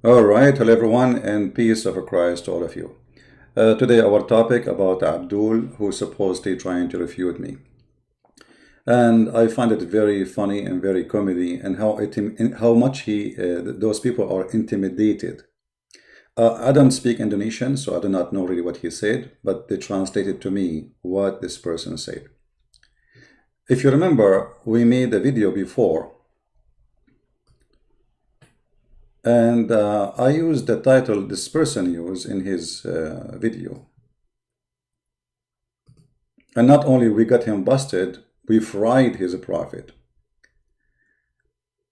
All right, hello everyone, and peace of Christ to all of you. Today, our topic about Abdul, who's supposedly trying to refute me, and I find it very funny and very comedy, and how much those people are intimidated. I don't speak Indonesian, so I do not know really what he said, but they translated to me what this person said. If you remember, we made a video before. And I used the title this person used in his video. And not only we got him busted, we fried his prophet.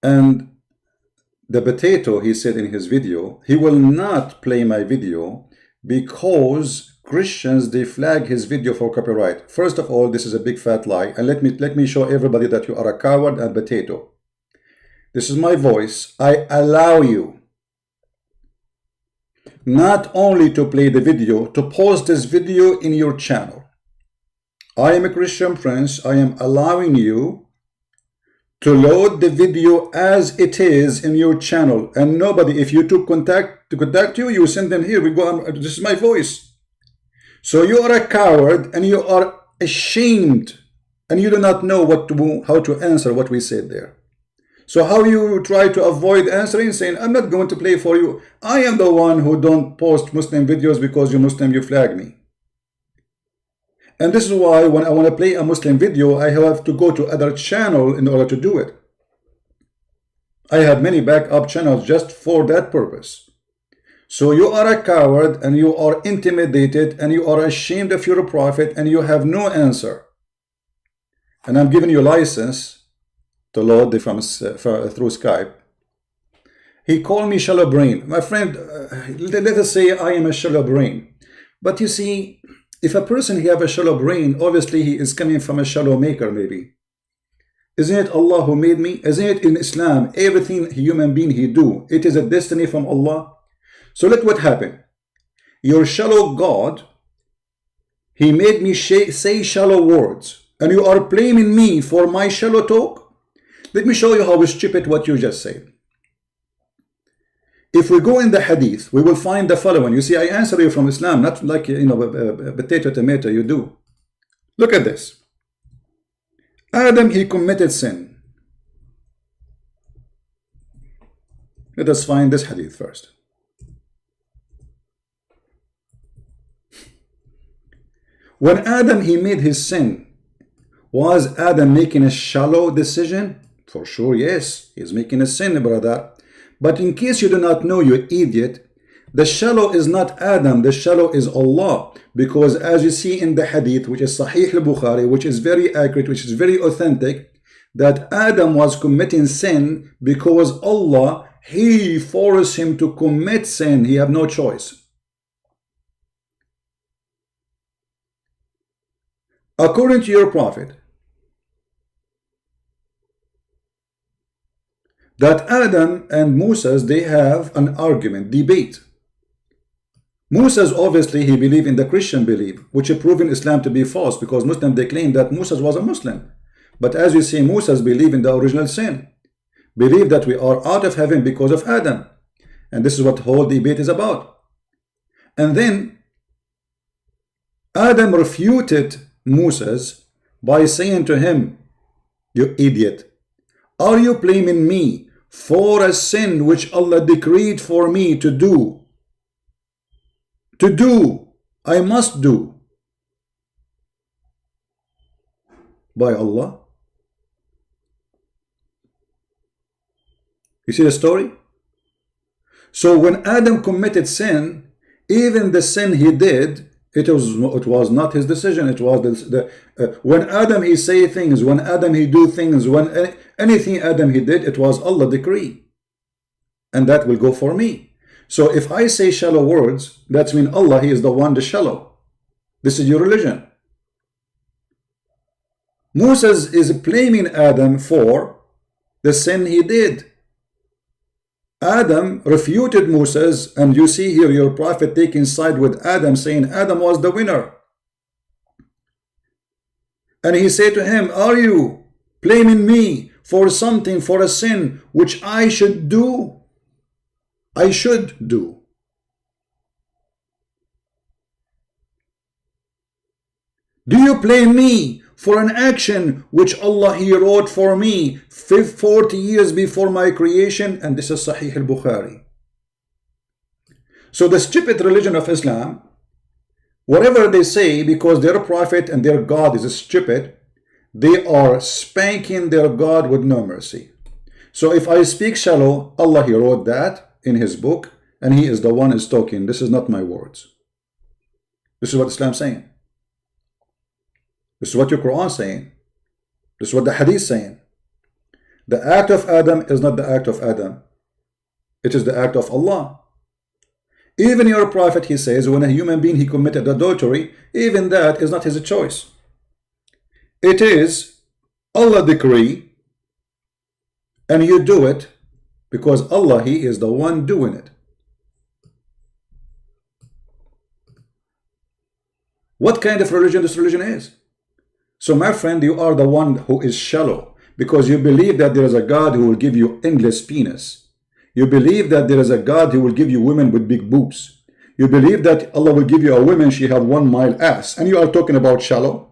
And the potato, he said in his video, he will not play my video because Christians, they flag his video for copyright. First of all, this is a big fat lie. And let me show everybody that you are a coward and potato. This is my voice. I allow you not only to play the video, to post this video in your channel. I am a Christian prince. I am allowing you to load the video as it is in your channel. And nobody, if you took contact you, you send them here. We go on, this is my voice. So you are a coward and you are ashamed and you do not know how to answer what we said there. So how you try to avoid answering, saying, I'm not going to play for you. I am the one who don't post Muslim videos because you're Muslim, you flag me. And this is why when I want to play a Muslim video, I have to go to other channel in order to do it. I have many backup channels just for that purpose. So you are a coward and you are intimidated and you are ashamed of your prophet and you have no answer. And I'm giving you license to load through Skype. He called me shallow brain. My friend, let us say I am a shallow brain. But you see, if a person have a shallow brain, obviously he is coming from a shallow maker maybe. Isn't it Allah who made me? Isn't it in Islam, everything human being he do, it is a destiny from Allah? So look what happened. Your shallow God, he made me say shallow words. And you are blaming me for my shallow talk? Let me show you how stupid what you just said. If we go in the hadith, we will find the following. You see, I answer you from Islam, not like, you know, potato, tomato, you do. Look at this. Adam, he committed sin. Let us find this hadith first. When Adam, he made his sin, was Adam making a shallow decision? For sure, yes, he's making a sin, brother. But in case you do not know, you idiot, the shallow is not Adam, the shallow is Allah. Because as you see in the hadith, which is Sahih al-Bukhari, which is very accurate, which is very authentic, that Adam was committing sin because Allah, he forced him to commit sin. He had no choice. According to your prophet, that Adam and Moses, they have an argument, debate. Moses, obviously, he believed in the Christian belief, which is proven Islam to be false, because Muslims, they claim that Moses was a Muslim. But as you see, Moses believed in the original sin, believed that we are out of heaven because of Adam. And this is what the whole debate is about. And then Adam refuted Moses by saying to him, you idiot, are you blaming me for a sin which Allah decreed for me to do? I must do by Allah. You see the story? So when Adam committed sin, even the sin he did, it was not his decision. It was when Adam he say things, when Adam he do things, when anything Adam he did, it was Allah decree, and that will go for me. So if I say shallow words, that's mean Allah, he is the one, the shallow. This is your religion. Moses is blaming Adam for the sin he did. Adam refuted Moses, and you see here your prophet taking side with Adam, saying Adam was the winner. And he said to him, are you blaming me for something, for a sin which I should do? I should do. Do you blame me for an action which Allah He wrote for me 40 years before my creation? And this is Sahih al-Bukhari. So the stupid religion of Islam, whatever they say, because their prophet and their God is stupid, they are spanking their God with no mercy. So if I speak shallow, Allah He wrote that in His book, and He is the one is talking. This is not my words. This is what Islam is saying. This is what your Quran is saying. This is what the Hadith is saying. The act of Adam is not the act of Adam. It is the act of Allah. Even your prophet, he says, when a human being he committed adultery, even that is not his choice. It is Allah decree, and you do it because Allah, He is the one doing it. What kind of religion this religion is? So my friend, you are the one who is shallow because you believe that there is a God who will give you endless penis. You believe that there is a God who will give you women with big boobs. You believe that Allah will give you a woman, she have 1 mile ass, and you are talking about shallow.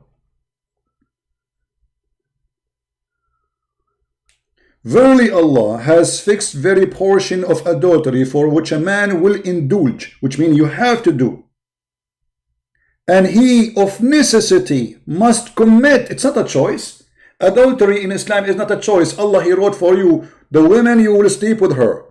Verily Allah has fixed very portion of adultery for which a man will indulge, which means you have to do. And he of necessity must commit. It's not a choice. Adultery in Islam is not a choice. Allah He wrote for you, the women you will sleep with her.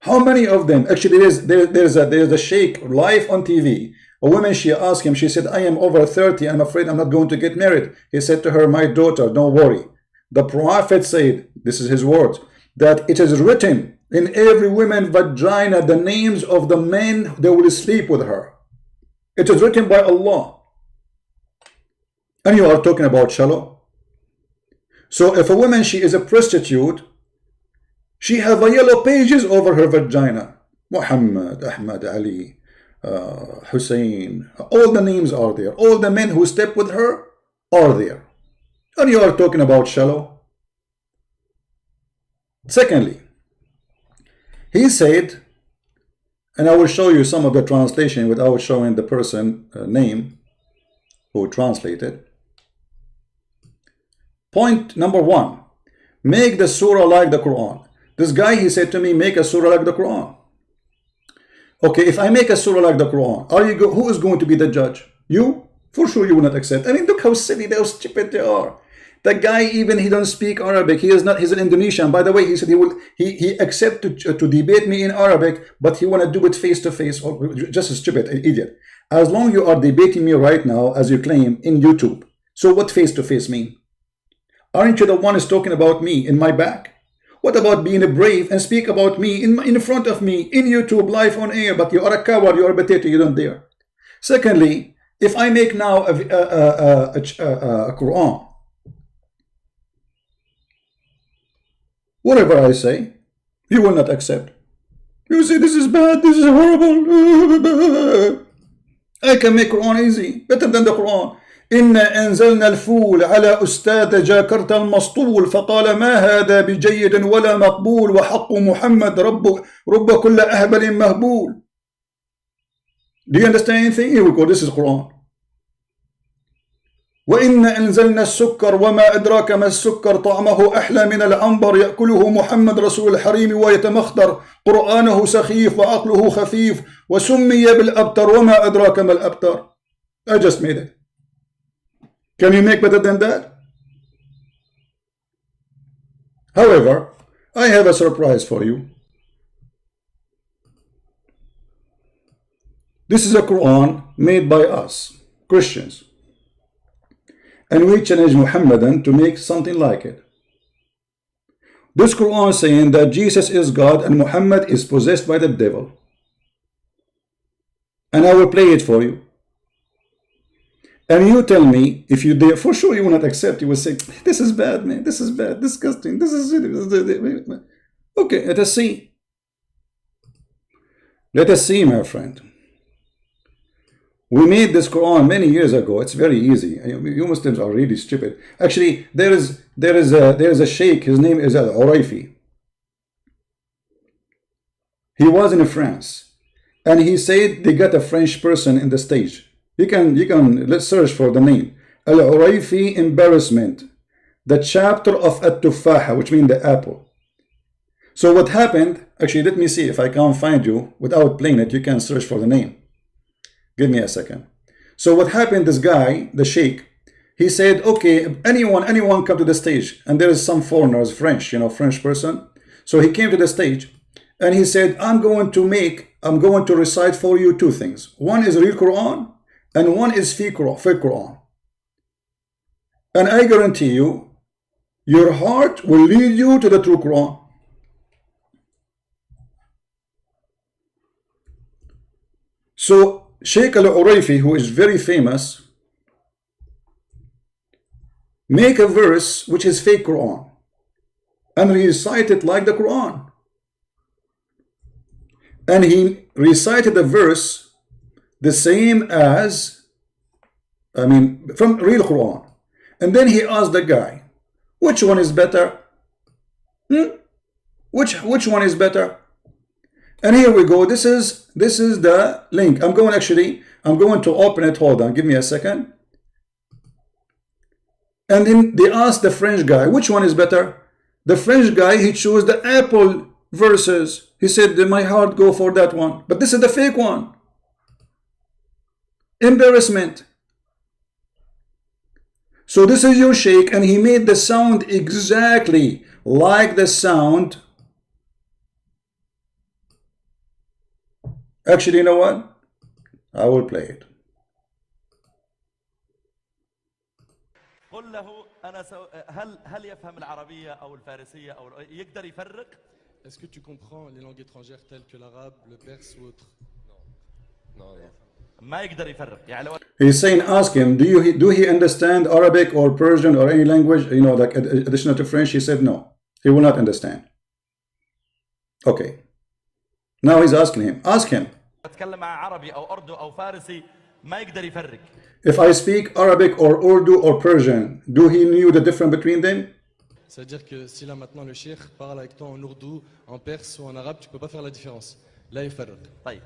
How many of them? Actually, there's a sheikh live on TV. A woman, she asked him, she said, I am over 30, I'm afraid I'm not going to get married. He said to her, my daughter, don't worry. The Prophet said, this is his words, that it is written in every woman's vagina the names of the men that will sleep with her. It is written by Allah. And you are talking about shallow. So if a woman, she is a prostitute, she have a yellow pages over her vagina. Muhammad, Ahmad, Ali, Hussein, all the names are there. All the men who step with her are there. And you are talking about shallow. Secondly, he said, and I will show you some of the translation without showing the person name who translated. Point number 1, make the surah like the Quran. This guy, he said to me, make a surah like the Quran. Okay, if I make a surah like the Quran, who is going to be the judge? You? For sure you will not accept. I mean, look how silly, how stupid they are. The guy, even he don't speak Arabic. He is not. He's an Indonesian. By the way, he said he accept to debate me in Arabic, but he want to do it face to face. Just a stupid idiot. As long you are debating me right now, as you claim in YouTube. So what face to face mean? Aren't you the one who's talking about me in my back? What about being brave and speak about me in front of me in YouTube live on air? But you are a coward. You are a potato. You don't dare. Secondly, if I make now a Quran. Whatever I say, you will not accept. You say this is bad, this is horrible. I can make Quran easy, better than the Quran. إنا أنزلنا الفول على أستاذ جاكرت المسطول فقال ما هذا بجيد ولا مقبول وحق محمد رب كل أهبل مهبول. Do you understand anything? Here we go, this is Quran. وإنا أنزلنا السكر وما أدراك ما السكر طعمه أحلى من العنبر يأكله محمد رسول الحريم ويتمخضر قرآنه سخيف وعقله خفيف وسمي بالأبتر وما أدراك ما الأبتر. I just made it. Can you make better than that? However, I have a surprise for you. This is a Quran made by us, Christians. And we challenge Muhammadan to make something like it. This Quran is saying that Jesus is God and Muhammad is possessed by the devil. And I will play it for you. And you tell me, if you dare, for sure you will not accept. You will say, this is bad, man. This is bad, disgusting. This is... Okay, let us see. Let us see, my friend. We made this Quran many years ago. It's very easy. You Muslims are really stupid. Actually, there is a sheikh. His name is Al-Uraifi. He was in France, and he said they got a French person in the stage. You can let's search for the name. Al-Urayfi embarrassment, the chapter of At-Tufaha, which means the apple. So what happened? Actually, let me see if I can't find you without playing it. You can search for the name. Give me a second. So what happened? This guy, the sheikh, he said, okay, anyone come to the stage, and there is some foreigners, French, French person. So he came to the stage, and he said, I'm going to recite for you two things. One is real Quran, and one is fake Quran. And I guarantee you, your heart will lead you to the true Quran. So Sheikh Al-Urayfi, who is very famous, make a verse which is fake Quran and recite it like the Quran. And he recited the verse the same as, from real Quran. And then he asked the guy, which one is better? Which one is better? And here we go. This is the link. I'm going to open it. Hold on, give me a second. And then they asked the French guy, which one is better? The French guy, he chose the apple verses. He said, my heart go for that one. But this is the fake one. Embarrassment. So this is your sheikh, and he made the sound exactly like the sound. Actually, you know what? I will play it. قل له أنا هل يفهم العربية أو الفارسية أو يقدر يفرق؟ Est-ce que tu comprends les langues étrangères telles que l'arabe, le perse ou autre? Non. ما يقدر يفرق. يعني لو He's saying, ask him, do he understand Arabic or Persian or any language, like additional to French? He said no. He will not understand. Okay. Now he's asking him. Ask him. أتكلم مع عربي أو أردو أو فارسي ما يقدر يفرق. If I speak Arabic or Urdu or Persian, do he knew the difference between them? C'est-à-dire que si là maintenant le cheikh parle avec toi en ourdou, en perse ou en arabe, tu peux pas faire la différence. Là يفرق. طيب.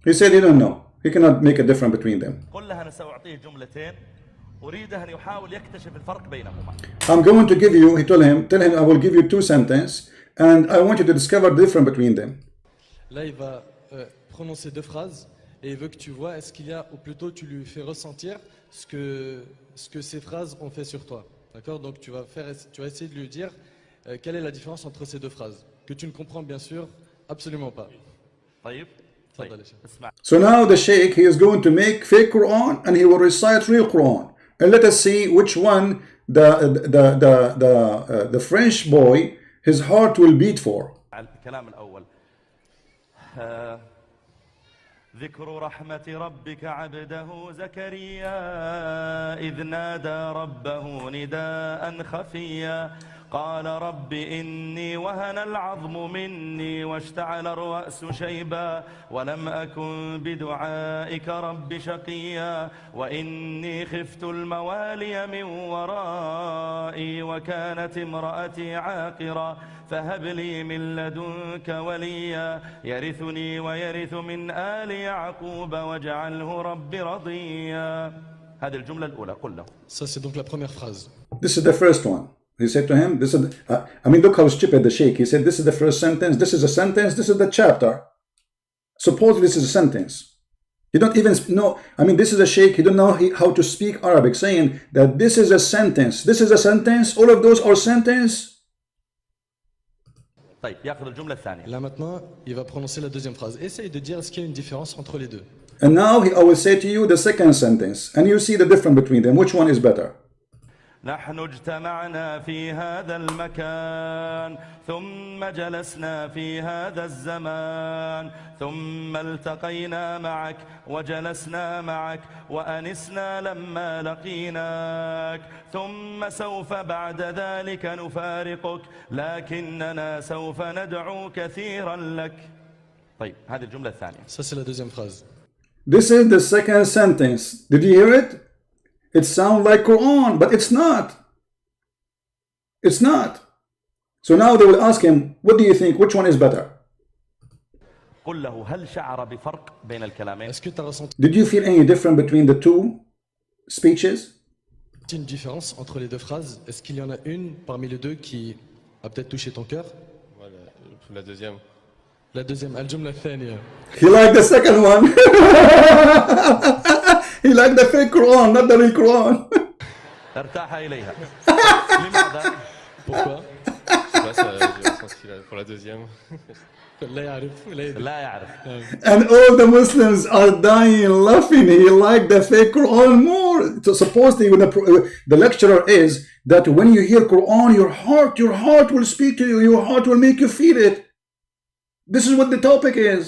He said he don't know. He cannot make a difference between them. قل له أنا سأعطيه جملتين أريده أن يحاول يكتشف الفرق بينهما. I'm going to give you, tell him I will give you two sentences and I want you to discover the difference between them. Là il va prononcer deux phrases et il veut que tu vois est-ce qu'il y a, ou plutôt tu lui fais ressentir ce que ces phrases ont fait sur toi. D'accord? Donc tu vas essayer de lui dire quelle est la différence entre ces deux phrases que tu ne comprends bien sûr absolument pas. طيب. So now the sheikh, he is going to make fake Quran and he will recite real Quran. And let us see which one the French boy, his heart will beat for. الكلام الأول. ذكر رحمة ربك عبده زكريا إذ نادى ربه نداء خفيا قال رب إني وهن العظم مني واشتعل الرأس شيبا ولم أكن بدعائك رب شقيا وإني خفت الموالي من ورائي وكانت امرأتي عاقرا فهب لي من لدنك وليا يرثني ويرث من آل يعقوب واجعله رب رضيا. هذه الجملة الأولى. قل له. Ça c'est donc la première phrase. This is the first one. He said to him, this is, look how stupid the sheikh. He said, this is the first sentence, this is a sentence, this is the chapter. Suppose this is a sentence. You don't even know, this is a sheikh, he don't know how to speak Arabic, saying that this is a sentence, all of those are sentence. طيب ياخذ الجملة الثانية. Là maintenant, il va prononcer la deuxième phrase. Essaye de dire est-ce qu'il y a une différence entre les deux. And now I will say to you the second sentence, and you see the difference between them. Which one is better? نحن اجتمعنا في هذا المكان ثم جلسنا في هذا الزمان ثم التقينا معك وجلسنا معك وأنسنا لما لقيناك ثم سوف بعد ذلك نفارقك لكننا سوف ندعو كثيرا لك. طيب هذه الجملة الثانية. Ça c'est la deuxième phrase. This is the second sentence. Did you hear it? It sounds like Quran, but it's not. It's not. So now they will ask him, what do you think? Which one is better? قل له هل شعر بفرق بين الكلامين؟ Est-ce que tu as ressenti Did you feel any difference between the two speeches? une différence entre les deux phrases? Est-ce qu'il y en a une parmi les deux qui a peut-être touché ton cœur? Voilà, la deuxième. La deuxième, al-jumla thaniya. He liked the second one. He liked the fake Quran, not the real Quran. ارتاح إليها. لماذا؟ Pourquoi? Je sais pas, j'ai ressenti pour la deuxième. لا يعرف لا يدري. لا يعرف. And all the Muslims are dying laughing. He liked the fake Quran more. So supposedly when the lecturer is that when you hear Quran, your heart will speak to you. Your heart will make you feel it. This is what the topic is.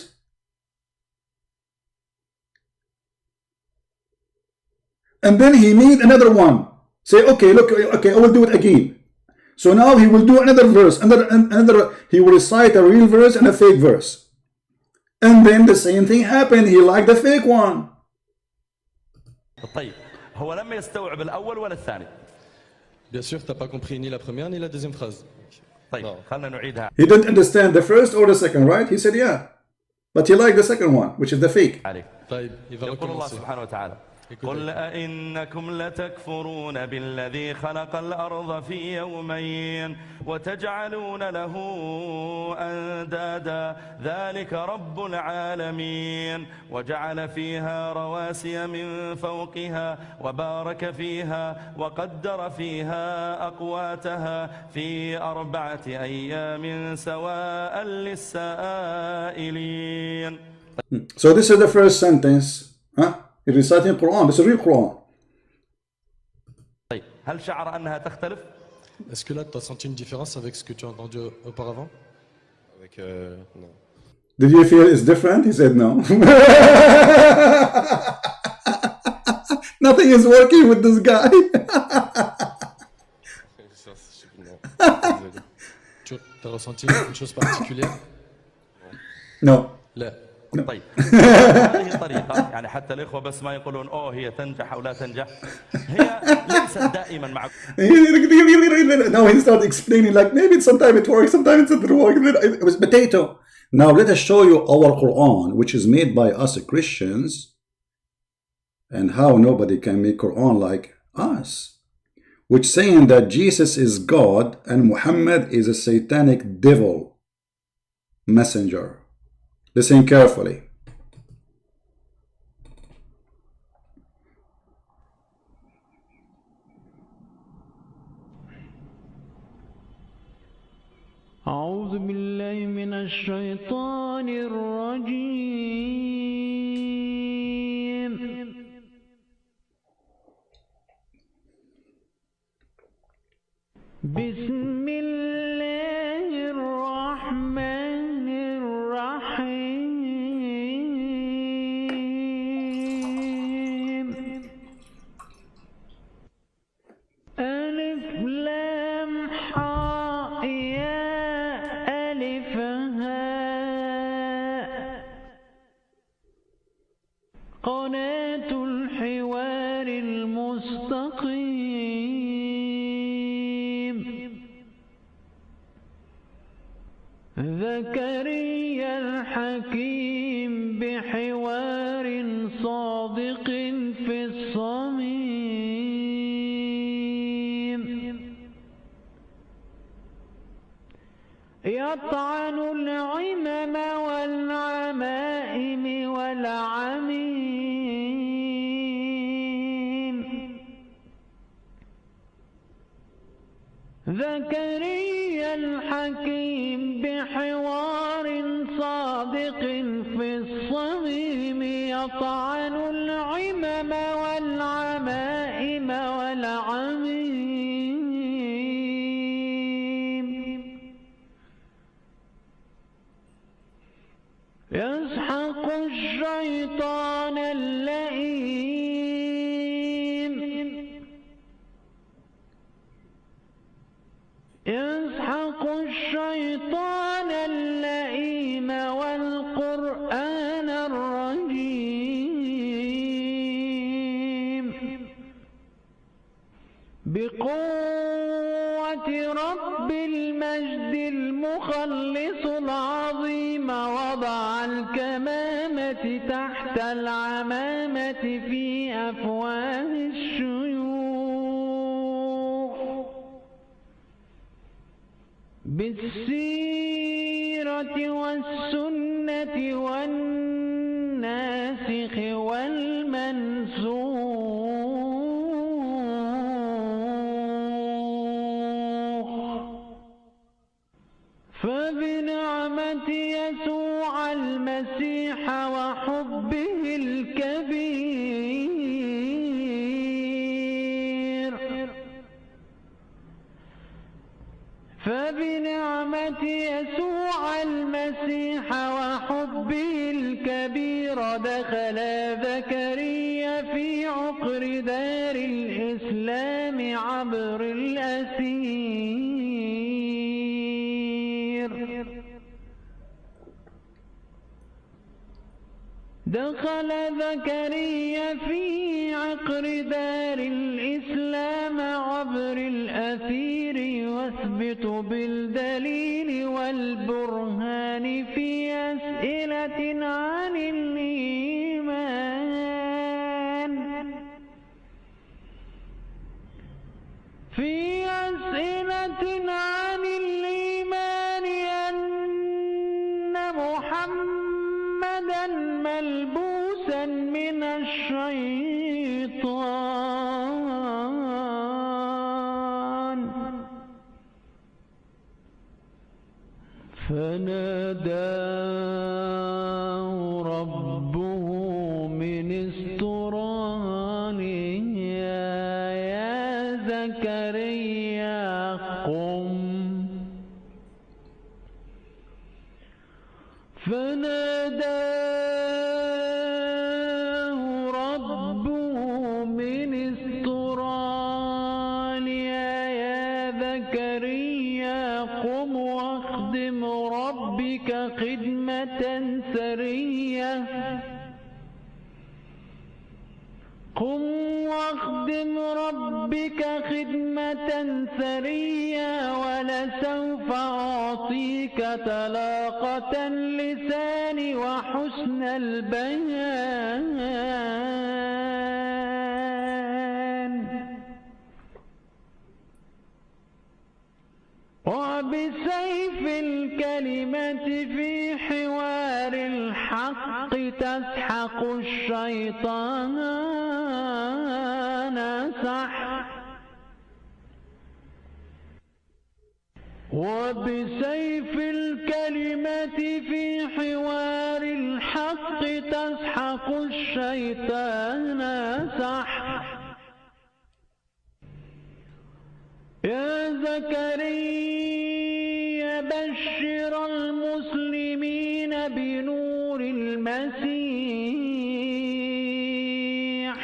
And then he made another one. Say, okay, look, okay, I will do it again. So now he will do another verse, another. He will recite a real verse and a fake verse. And then the same thing happened. He liked the fake one. طيب هو لم يستوعب الأول ولا الثاني. Bien sûr, tu n'as pas compris ni la première ni la deuxième phrase. طيب خلنا نعيدها. He didn't understand the first or the second, right? He said, yeah. But he liked the second one, which is the fake. عليك. طيب, il va يقول الله recommencer. سبحانه وتعالى قل أئنكم لتكفرون بالذي خلق الأرض في يومين وتجعلون له أندادا ذلك رب العالمين وجعل فيها رواسي من فوقها وبارك فيها وقدر فيها أقواتها في 4 أيام سواء للسائلين. So this is the first sentence. Huh? He's reciting Quran. This is real Quran. طيب هل شعر أنها تختلف؟ Est-ce que là, tu as senti une différence avec ce que tu as entendu auparavant? Avec. Non. Did you feel it's different? He said no. Nothing is working with this guy. Non. Désolé. Tu as ressenti une chose particulière? No. لا. طيب هذه طريقة يعني حتى الإخوة بس ما يقولون أوه هي تنجح أو لا تنجح هي ليست دائما معكم. Now he started explaining like maybe sometimes it works, sometimes it doesn't work. It was potato. Now let us show you our Quran, which is made by us Christians, and how nobody can make Quran like us, which saying that Jesus is God and Muhammad is a satanic devil messenger. Listen carefully. أعوذ بالله من الشيطان الرجيم. بسم الله الرحمن الرحيم. ألف لام حاء يا ألف هاء قناة الحوار المستقيم. زكريا الحكيم بحوار صادق في الصميم. يطعن العمم والعمائم والعميم. زكريا الحكيم بحوار صادق في الصميم. يطعن العمم والعمائم والعميم. يسحق الشيطان اللئيم. يسحق الشيطان اللئيم والقرآن الرجيم. بقوة رب المجد المخلص العظيم وضع الكلمة تحت العمامة في أفواه الشيوخ بالسيرة والسنة والناسخ والمنسوخ فبنعمة يسوع المسيح وحبه الكبير فبنعمة يسوع المسيح وحبه الكبير دخل زكريا في عقر دار الإسلام عبر الأسير دخل زكريا في عقر دار الإسلام عبر الأثير واثبت بالدليل والبرهان في أسئلة عن الإيمان في أسئلة عن الإيمان أن محمدا ملبوسا من الشيطان فناداه ربه من استرانها يا زكريا قم فناداه ربه من استرانها يا زكريا قم واخدم ربك خدمة سرية قم واخدم ربك خدمة سرية ولسوف أعطيك طلاقة اللسان وحسن البيان وبسيف الكلمة في حوار الحق تسحق الشيطان سحق وبسيف الكلمة في حوار الحق تسحق الشيطان سحق يا زكريا بشر المسلمين بنور المسيح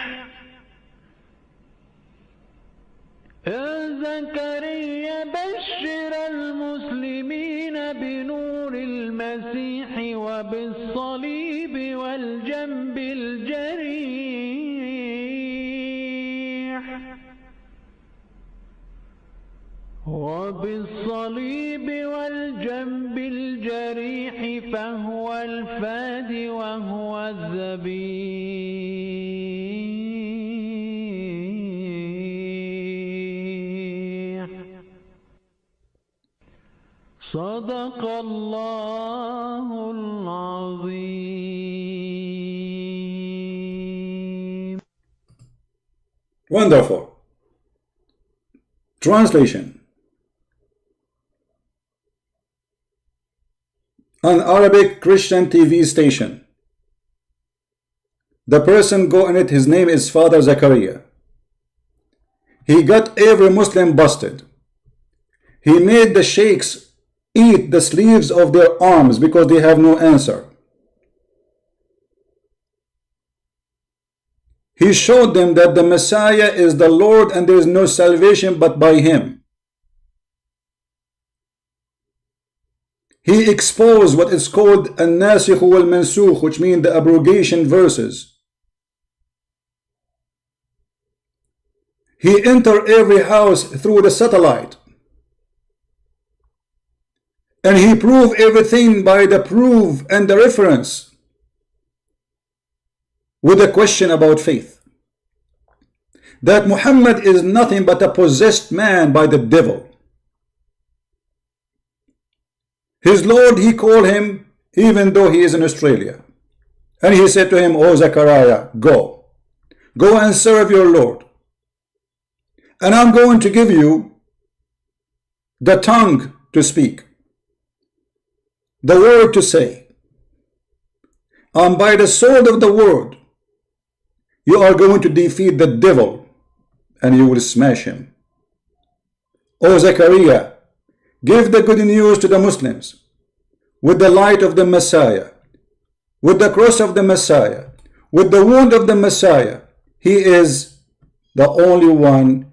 يا زكريا بشر المسلمين بنور المسيح وبالصليب والجنب الجريح وبالصليب والجنب الجريح فهو الفادي وهو الذبيح صدق الله العظيم. Wonderful. Translation. An Arabic Christian TV station. The person go in it, his name is Father Zakaria. He got every Muslim busted. He made the sheikhs eat the sleeves of their arms because they have no answer. He showed them that the Messiah is the Lord and there is no salvation but by him. He exposed what is called an-nasikh wal-mansukh, which mean the abrogation verses. He entered every house through the satellite. And he proved everything by the proof and the reference. with a question about faith. That Muhammad is nothing but a possessed man by the devil. His Lord, he called him, even though he is in Australia. And he said to him, "Oh Zechariah, go and serve your Lord. And I'm going to give you the tongue to speak, the word to say. And by the sword of the word, you are going to defeat the devil and you will smash him. Oh Zechariah, give the good news to the Muslims with the light of the Messiah, with the cross of the Messiah, with the wound of the Messiah. He is the only one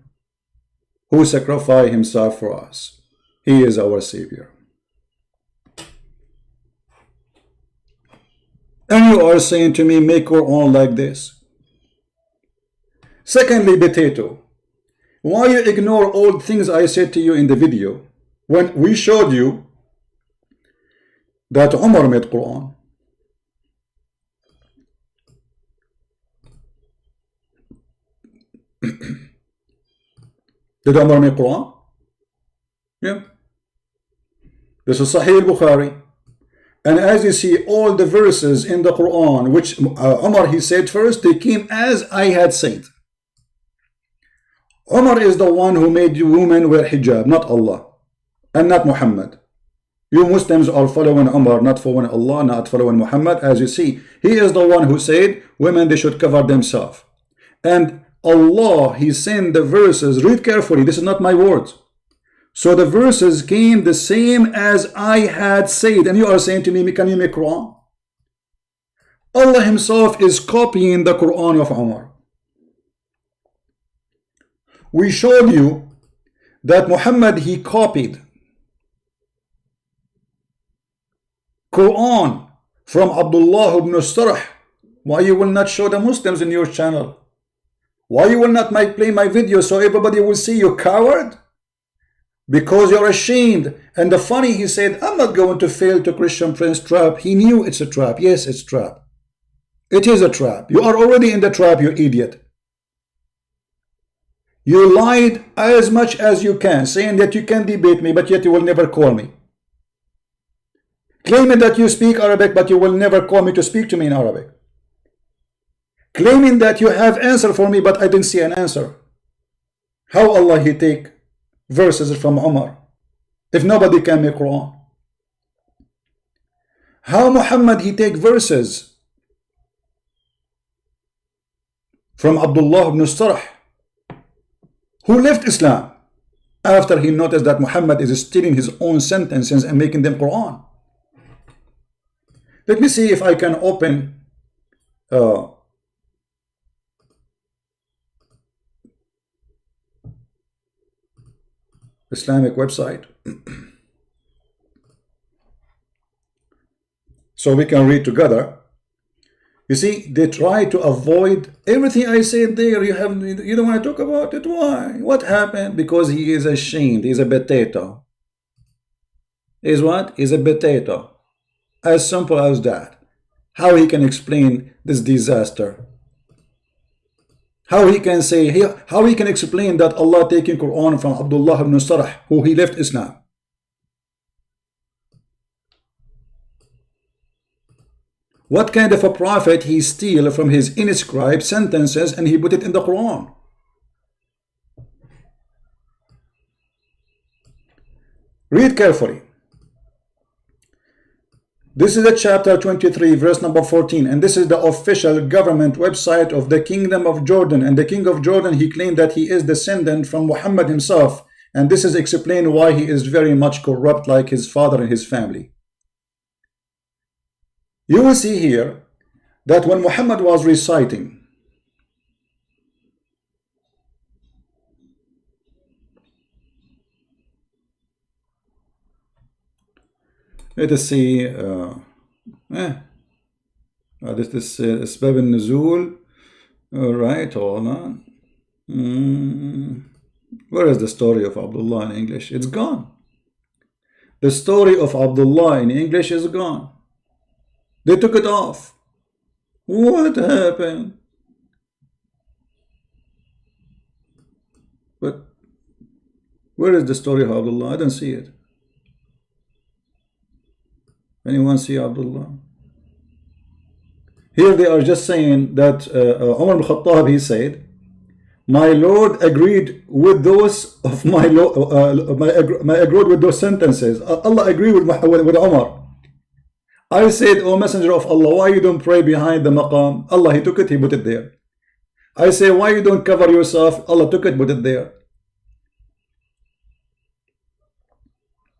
who sacrificed himself for us. He is our Savior." And you are saying to me, make your own like this. Secondly, potato, why you ignore all things I said to you in the video when we showed you that Umar made Quran? Did Umar make Quran? Yeah. This is Sahih al-Bukhari. And as you see, all the verses in the Quran, which Umar, he said first, they came as I had said. Umar is the one who made you women wear hijab, not Allah, and not Muhammad. You Muslims are following Umar, not following Allah, not following Muhammad. As you see, he is the one who said women, they should cover themselves. And Allah, he sent the verses, read carefully, this is not my words. So the verses came the same as I had said. And you are saying to me, can you make Quran? Allah himself is copying the Quran of Umar. We showed you that Muhammad, he copied Quran from Abdullah ibn Sarh. Why you will not show the Muslims in your channel? Why you will not play my video so everybody will see you, coward? Because you're ashamed. And the funny, he said, I'm not going to fail to Christian Prince trap. He knew it's a trap. Yes, it's a trap. It is a trap. You are already in the trap, you idiot. You lied as much as you can, saying that you can debate me, but yet you will never call me. Claiming that you speak Arabic, but you will never call me to speak to me in Arabic. Claiming that you have answer for me, but I didn't see an answer. How Allah he take verses from Umar if nobody can make Quran? How Muhammad he take verses from Abdullah ibn Sarh, who left Islam after he noticed that Muhammad is stealing his own sentences and making them Quran? Let me see if I can open Islamic website so we can read together. You see, they try to avoid everything I said there. You don't want to talk about it. Why? What happened? Because he is ashamed. He's a potato. Is what? He's a potato. As simple as that. How he can explain this disaster? How he can say, how he can explain that Allah taking Quran from Abdullah ibn Sarh, who he left Islam? What kind of a prophet he steal from his inscribed sentences and he put it in the Quran? Read carefully. This is the chapter 23, verse number 14, and this is the official government website of the Kingdom of Jordan. And the King of Jordan, he claimed that he is descendant from Muhammad himself, and this is explained why he is very much corrupt like his father and his family. You will see here that when Muhammad was reciting let us see this is Asbab al-Nuzul. All right, hold on. Where is the story of Abdullah in English? It's gone. The story of Abdullah in English is gone. They took it off. What happened? But where is the story of Abdullah? I don't see it. Anyone see Abdullah? Here they are just saying that Umar ibn Khattab, he said, my Lord agreed with those of my agreed with those sentences. Allah agreed with Umar. I said, O Messenger of Allah, why you don't pray behind the maqam? Allah, he took it, he put it there. I say, why you don't cover yourself? Allah took it, put it there.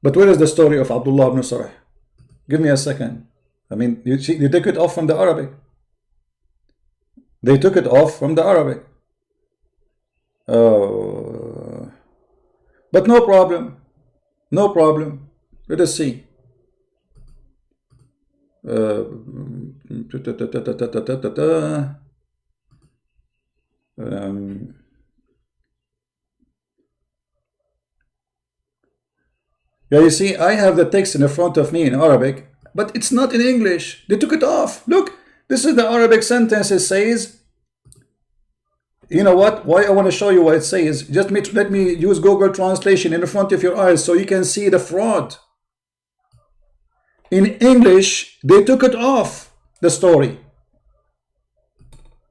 But where is the story of Abdullah ibn Sarh? Give me a second. I mean, you take it off from the Arabic. They took it off from the Arabic. But no problem. No problem. Let us see. Yeah, you see, I have the text in front of me in Arabic, but it's not in English. They took it off. Look, this is the Arabic sentence. It says, you know what? Why I want to show you what it says. Just let me use Google Translation in front of your eyes so you can see the fraud. In English, they took it off the story.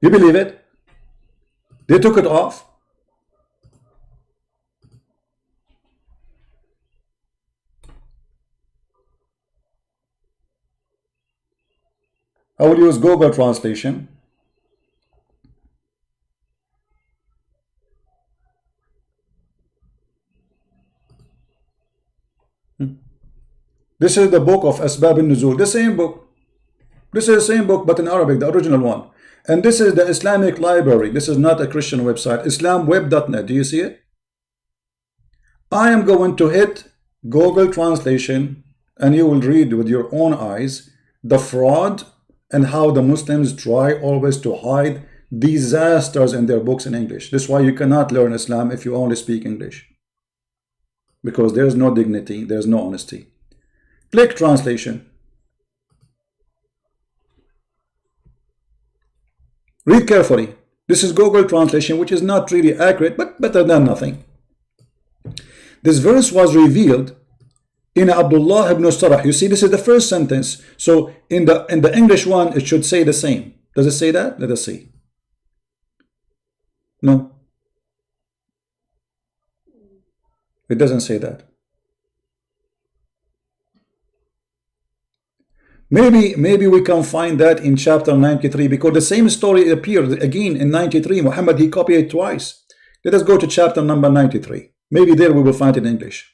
You believe it? They took it off. I will use Google Translation. This is the book of Asbab al-Nuzul, the same book. This is the same book, but in Arabic, the original one. And this is the Islamic library. This is not a Christian website. Islamweb.net. Do you see it? I am going to hit Google Translation, and you will read with your own eyes the fraud and how the Muslims try always to hide disasters in their books in English. This is why you cannot learn Islam if you only speak English. Because there is no dignity, there is no honesty. Click translation. Read carefully. This is Google Translation, which is not really accurate, but better than nothing. This verse was revealed in Abdullah ibn Sarh. You see, this is the first sentence. So in the English one, it should say the same. Does it say that? Let us see. No. It doesn't say that. Maybe we can find that in chapter 93, because the same story appeared again in 93. Muhammad, he copied it twice. Let us go to chapter number 93. Maybe there we will find it in English.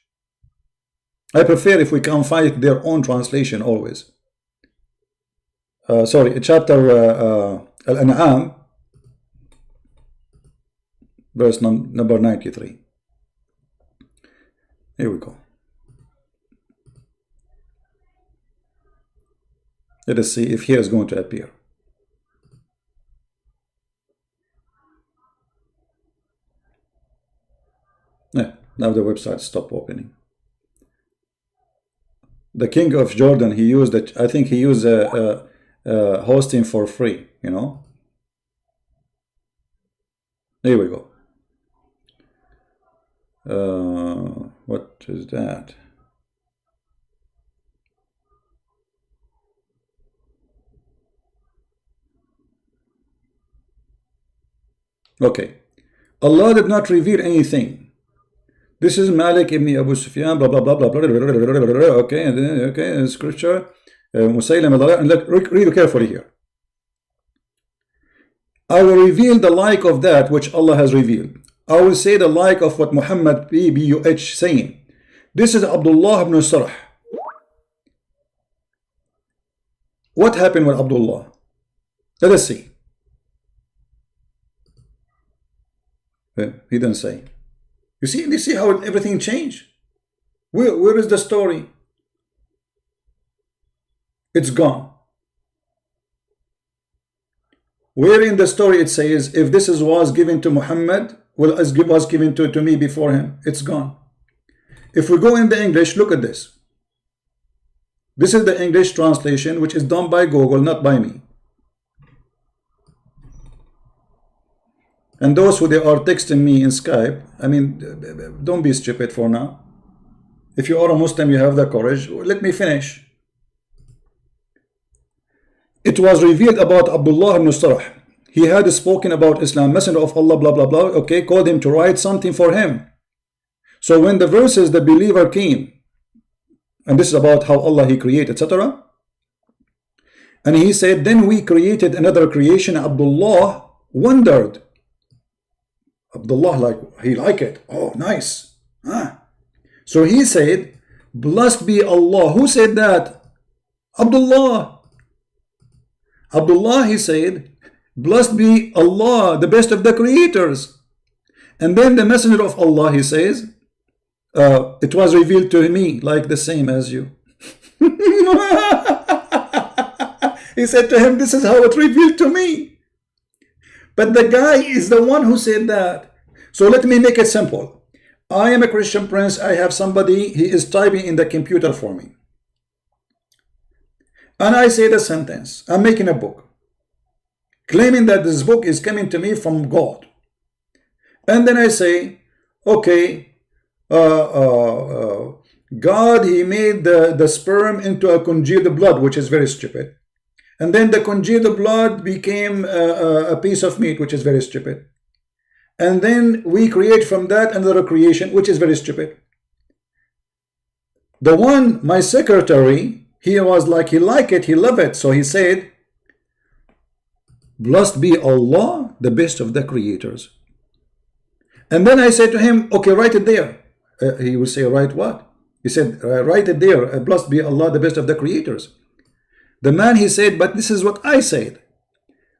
I prefer if we can find their own translation always. Sorry, chapter Al-An'am, verse number 93. Here we go. Let us see if here is going to appear. Yeah, now the website stopped opening. The king of Jordan, he used it. I think he used hosting for free. You know. Here we go. What is that? Okay, Allah did not reveal anything. This is Malik ibn Abu Sufyan, blah blah blah blah blah. Okay, scripture. Musaylim, and look, read carefully here. I will reveal the like of that which Allah has revealed. I will say the like of what Muhammad PBUH saying. This is Abdullah ibn Sarh. What happened with Abdullah? Let us see. He didn't say. You see how everything changed? Where is the story? It's gone. Where in the story it says, if this was given to Muhammad, well, as was given to me before him, it's gone. If we go in the English, look at this. This is the English translation, which is done by Google, not by me. And those who they are texting me in Skype, I mean, don't be stupid for now. If you are a Muslim, you have the courage. Let me finish. It was revealed about Abdullah ibn Sarh. He had spoken about Islam, messenger of Allah, blah, blah, blah. Okay, called him to write something for him. So when the verses, the believer came, and this is about how Allah He created, etc. And he said, then we created another creation. Abdullah wondered. Abdullah, like, he liked it. Oh, nice. So he said, blessed be Allah. Who said that? Abdullah. Abdullah, he said, blessed be Allah, the best of the creators. And then the messenger of Allah, he says, it was revealed to me like the same as you. He said to him, this is how it revealed to me. But the guy is the one who said that. So let me make it simple. I am a Christian prince. I have somebody, he is typing in the computer for me. And I say the sentence, I'm making a book, claiming that this book is coming to me from God. And then I say, okay, God, He made the sperm into a congealed blood, which is very stupid. And then the congealed blood became a piece of meat, which is very stupid. And then we create from that another creation, which is very stupid. The one, my secretary, he was like, he liked it, he loved it. So he said, blessed be Allah, the best of the creators. And then I said to him, okay, write it there. He would say, write what? He said, write it there. Blessed be Allah, the best of the creators. The man, he said, but this is what I said.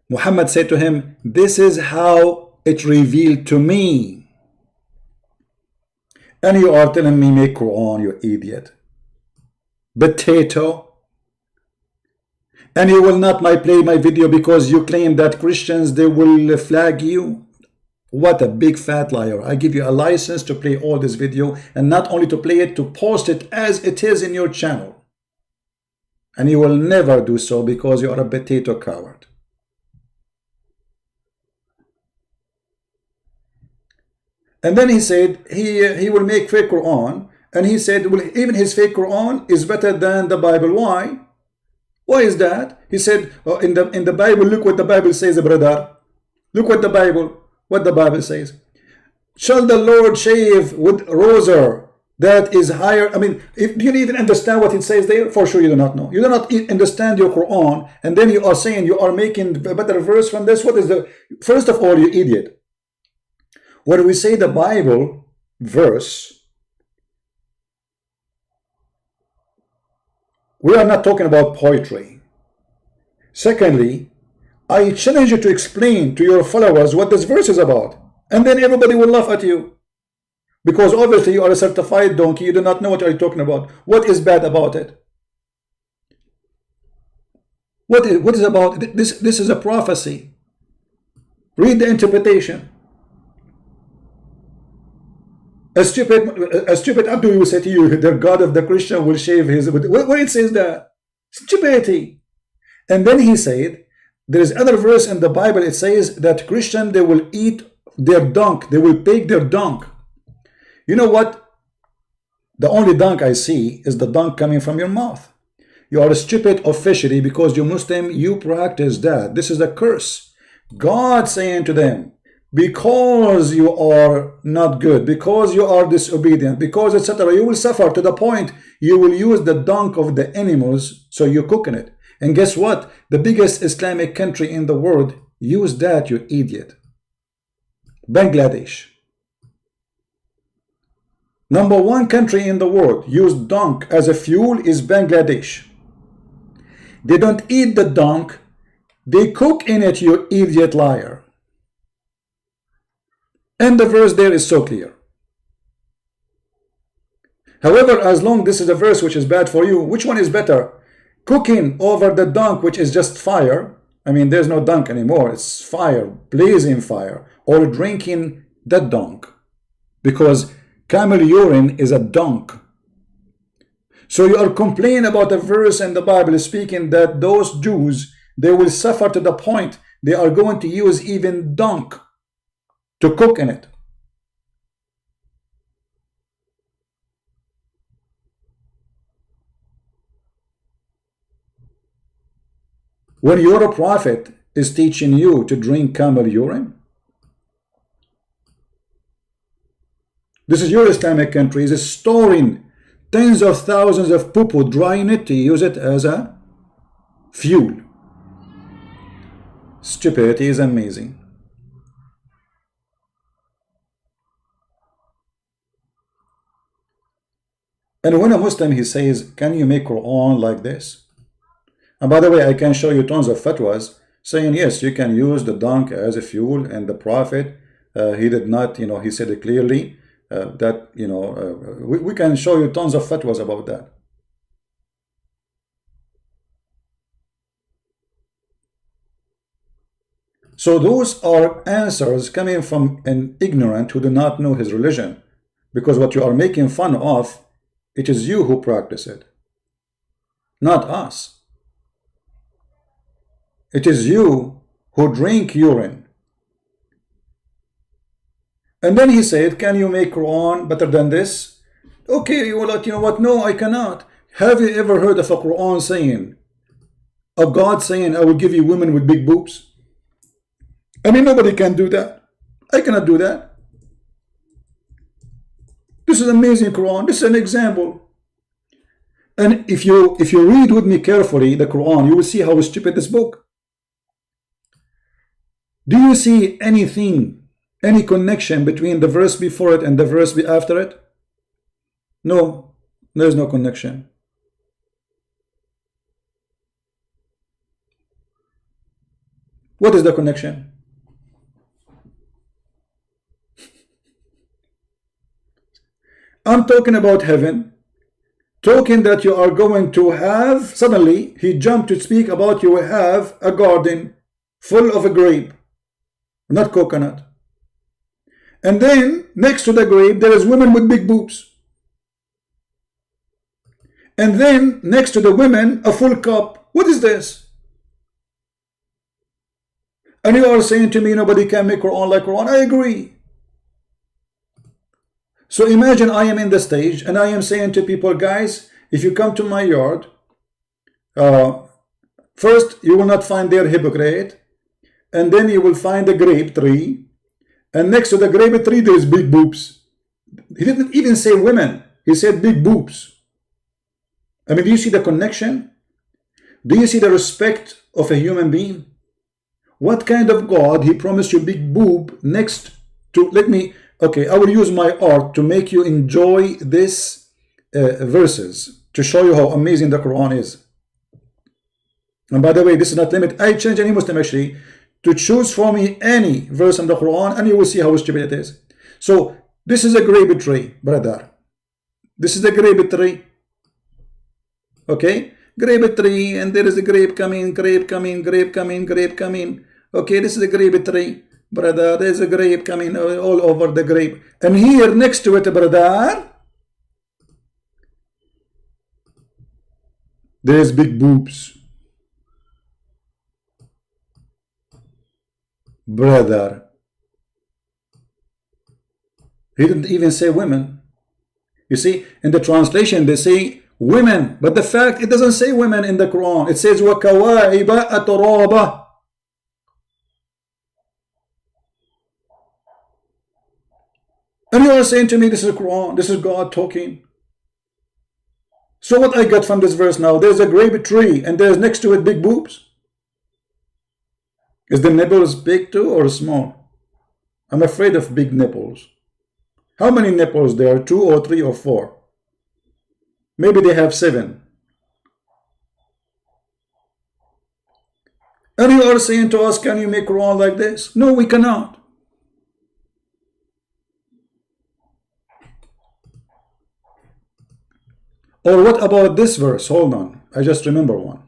Muhammad said to him, this is how it revealed to me. And you are telling me, make Quran, you idiot. Potato. And you will not play my video because you claim that Christians, they will flag you. What a big fat liar. I give you a license to play all this video, and not only to play it, to post it as it is in your channel. And you will never do so because you are a potato coward. And then he said he will make fake Quran. And he said, well, even his fake Quran is better than the Bible. Why? Why is that? He said, oh, in the Bible, look what the Bible says, brother. Look what the Bible says. Shall the Lord shave with razor that is higher? I mean, do you even understand what it says there? For sure you do not know. You do not understand your Quran, and then you are saying you are making a better verse from this. What is the... First of all, you idiot. When we say the Bible verse, we are not talking about poetry. Secondly, I challenge you to explain to your followers what this verse is about. And then everybody will laugh at you. Because obviously you are a certified donkey. You do not know what you are talking about. What is bad about it? What is about this? This is a prophecy. Read the interpretation. A stupid Abdul will say to you, the God of the Christian will shave his... When it says that? Stupidity. And then he said, there is other verse in the Bible, it says that Christian, they will eat their dung. They will bake their dung. You know what? The only dung I see is the dung coming from your mouth. You are stupid officially because you're Muslim, you practice that. This is a curse. God saying to them, because you are not good, because you are disobedient, because etc., you will suffer to the point you will use the dung of the animals, so you're cooking it. And guess what? The biggest Islamic country in the world use that, you idiot. Bangladesh. Number one country in the world use dung as a fuel is Bangladesh. They don't eat the dung, they cook in it, you idiot liar. And the verse there is so clear. However, as long this is a verse which is bad for you, which one is better? Cooking over the dung, which is just fire. I mean, there's no dung anymore. It's fire, blazing fire. Or drinking the dung. Because camel urine is a dung. So you are complaining about a verse in the Bible speaking that those Jews, they will suffer to the point they are going to use even dung. to cook in it. When your prophet is teaching you to drink camel urine, this is your Islamic country is storing tens of thousands of poo-poo, drying it to use it as a fuel. Stupidity is amazing. And when a Muslim, he says, can you make Quran like this? And by the way, I can show you tons of fatwas saying, yes, you can use the dung as a fuel, and the Prophet, he did not, he said it clearly, that, we can show you tons of fatwas about that. So those are answers coming from an ignorant who do not know his religion, because what you are making fun of, it is you who practice it, not us. It is you who drink urine. And then he said, can you make Quran better than this? Okay, well, you know what? No, I cannot. Have you ever heard of a Quran saying, a God saying, I will give you women with big boobs? I mean, nobody can do that. I cannot do that. This is amazing Quran. This is an example. And if you read with me carefully the Quran, you will see how stupid this book. Do you see anything, any connection between the verse before it and the verse after it? No, there is no connection. What is the connection? I'm talking about heaven, talking that you are going to have, suddenly he jumped to speak about you will have a garden full of a grape, not coconut. And then next to the grape there is women with big boobs. And then next to the women a full cup. What is this? And you are saying to me nobody can make Quran like Quran. I agree. So imagine I am in the stage and I am saying to people, guys, if you come to my yard, first you will not find there hypocrite, and then you will find a grape tree, and next to the grape tree there is big boobs. He didn't even say women, he said big boobs. I mean, do you see the connection? Do you see the respect of a human being? What kind of God he promised you big boob next to, okay, I will use my art to make you enjoy this verses, to show you how amazing the Quran is. And by the way, this is not limit. I challenge any Muslim actually to choose for me any verse in the Quran, and you will see how stupid it is. So this is a grape tree, brother. This is a grape tree. Okay, grape tree, and there is a grape coming, grape coming, grape coming, grape coming. Okay, this is a grape tree, brother. There's a grape coming all over the grape, and here next to it, brother, there's big boobs. Brother, he didn't even say women. You see, in the translation they say women, but the fact it doesn't say women in the Quran. It says وَكَوَائِبَ أَتْرَابًا. And you are saying to me this is Quran, this is God talking. So what I got from this verse now, there's a grape tree and there's next to it big boobs. Is the nipples big too or small? I'm afraid of big nipples. How many nipples there are? 2 or 3 or 4? Maybe they have 7. And you are saying to us, can you make Quran like this? No, we cannot. Or what about this verse? Hold on, I just remember one.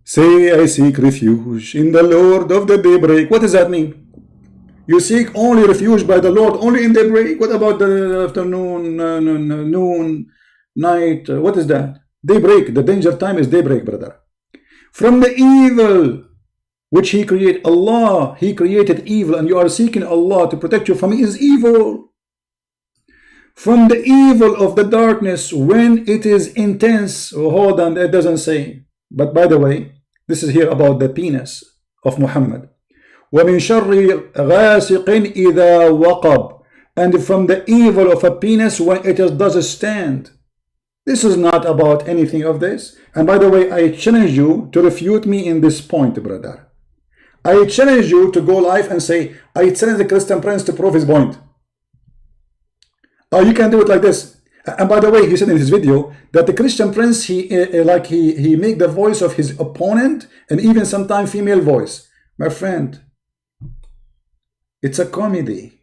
Say, I seek refuge in the Lord of the daybreak. What does that mean? You seek only refuge by the Lord only in daybreak. What about the afternoon, noon, night? What is that? Daybreak. The danger time is daybreak, brother. From the evil which He created. Allah, He created evil, and you are seeking Allah to protect you from His evil. From the evil of the darkness when it is intense. Oh, hold on, that doesn't say. But by the way, this is here about the penis of Muhammad. وَمِن شَرِّ غَاسِقٍ إِذَا وَقَبْ. And from the evil of a penis when it does stand. This is not about anything of this. And by the way, I challenge you to refute me in this point, brother. I challenge you to go live and say, I challenge the Christian Prince to prove his point. You can do it like this. And by the way, he said in his video that the Christian Prince, he make the voice of his opponent and even sometimes female voice. My friend, it's a comedy.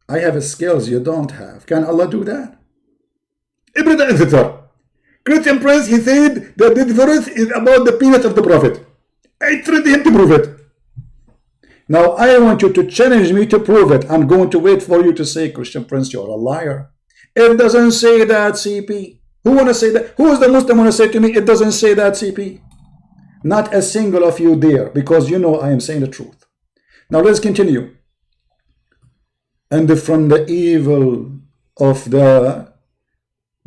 I have skills you don't have. Can Allah do that? Christian Prince, he said that the verse is about the penis of the Prophet. I tried him to prove it. Now I want you to challenge me to prove it. I'm going to wait for you to say, Christian Prince, you're a liar. It doesn't say that, CP. Who want to say that? Who is the Muslim want to say to me, it doesn't say that, CP? Not a single of you there, because you know I am saying the truth. Now let's continue. And from the evil of the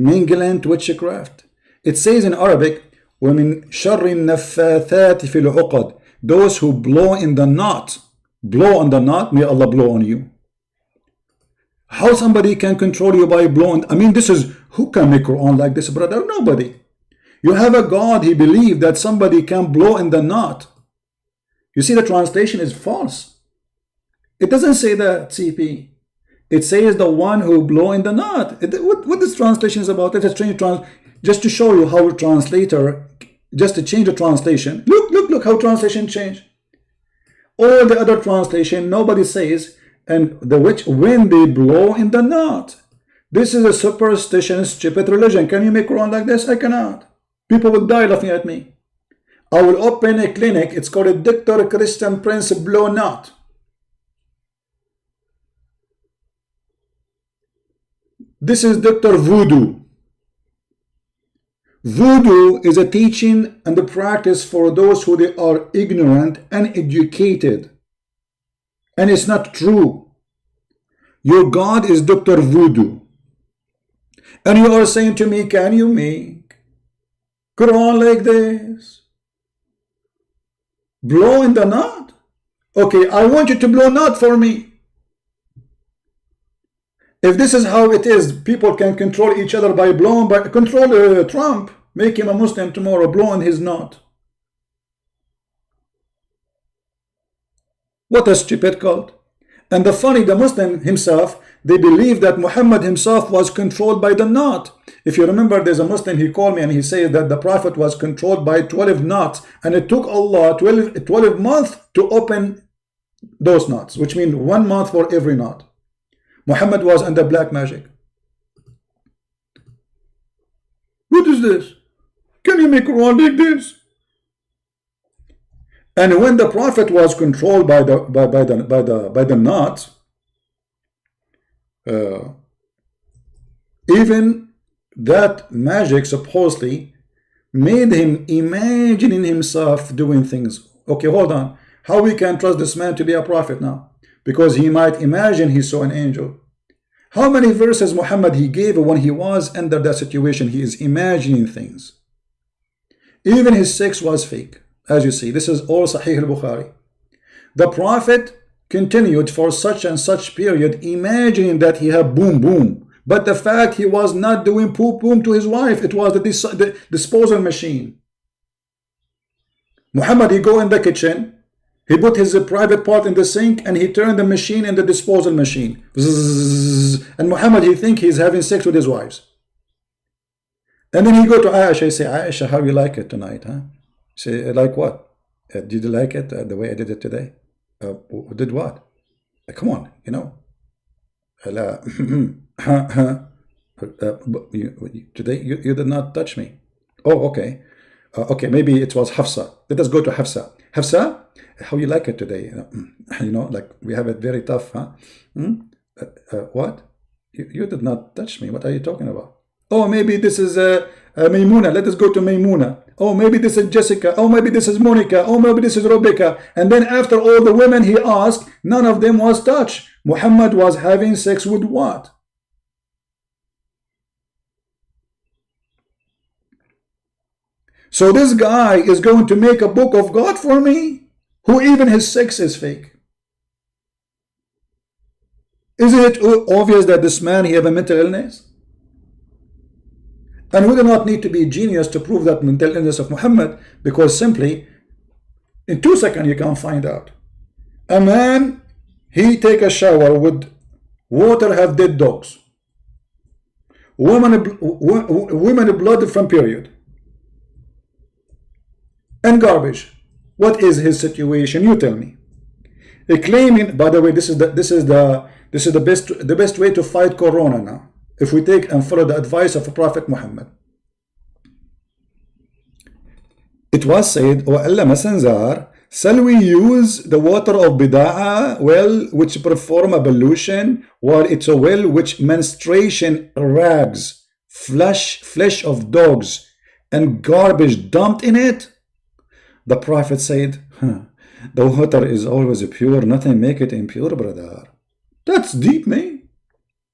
minglant witchcraft. It says in Arabic, وَمِن شَرِّ النَّفَّاثَاتِ فِي الْعُقَدِ. Those who blow in the knot. Blow on the knot, may Allah blow on you. How somebody can control you by blowing? I mean, this is, who can make Quran like this, brother? Nobody. You have a God, he believed that somebody can blow in the knot. You see, the translation is false. It doesn't say that, CP. It says the one who blow in the knot. What this translation is about? Let us change just to show you how a translator, just to change the translation. Look how translation change. All the other translation, nobody says, and the witch, when they blow in the knot. This is a superstition, stupid religion. Can you make Quran like this? I cannot. People will die laughing at me. I will open a clinic. It's called a Dr. Christian Prince Blow Knot. This is Dr. Voodoo. Voodoo is a teaching and a practice for those who they are ignorant and uneducated. And it's not true. Your God is Dr. Voodoo. And you are saying to me, can you make Quran like this? Blow in the knot? Okay, I want you to blow knot for me. If this is how it is, people can control each other by blowing, by control Trump, make him a Muslim tomorrow, blow in his knot. What a stupid cult. And the funny, the Muslim himself, they believe that Muhammad himself was controlled by the knot. If you remember, there's a Muslim, he called me and he says that the Prophet was controlled by 12 knots, and it took Allah 12 months to open those knots, which means 1 month for every knot. Muhammad was under black magic. What is this? Can you make Quran like this? And when the Prophet was controlled by the knot, even that magic supposedly made him imagining himself doing things. Okay, hold on. How we can trust this man to be a prophet now? Because he might imagine he saw an angel. How many verses Muhammad he gave when he was under that situation? He is imagining things. Even his sex was fake. As you see, this is all Sahih al-Bukhari. The Prophet continued for such and such period imagining that he had boom boom. But the fact he was not doing poop boom to his wife, it was the disposal machine. Muhammad, he go in the kitchen, he put his private part in the sink and he turned the machine in the disposal machine. And Muhammad, he think he's having sex with his wives. And then he go to Aisha, he say, Aisha, how you like it tonight, huh? Say, like what? Did you like it the way I did it today? Did what? Come on, you know. Today you did not touch me. Oh, okay. Okay, maybe it was Hafsa. Let us go to Hafsa. Hafsa, How you like it today? You know, like we have it very tough, huh? What? You did not touch me. What are you talking about? Oh, maybe this is Maymuna. Let us go to Maymuna. Oh, maybe this is Jessica. Oh, maybe this is Monica. Oh, maybe this is Rebecca. And then after all the women he asked, none of them was touched. Muhammad was having sex with what? So this guy is going to make a book of God for me, who even his sex is fake. Isn't it obvious that this man, he have a mental illness? And we do not need to be a genius to prove that mental illness of Muhammad, because simply in 2 seconds you can find out. A man, he take a shower with water have dead dogs. Women blood from period. And garbage. What is his situation? You tell me. Claiming, by the way, this is the best way to fight Corona now. If we take and follow the advice of Prophet Muhammad. It was said, O Allah Messenger, shall we use the water of Bida'a well which perform ablution, while it's a well which menstruation rags, flesh of dogs, and garbage dumped in it? The Prophet said, the water is always pure, nothing make it impure, brother. That's deep, man.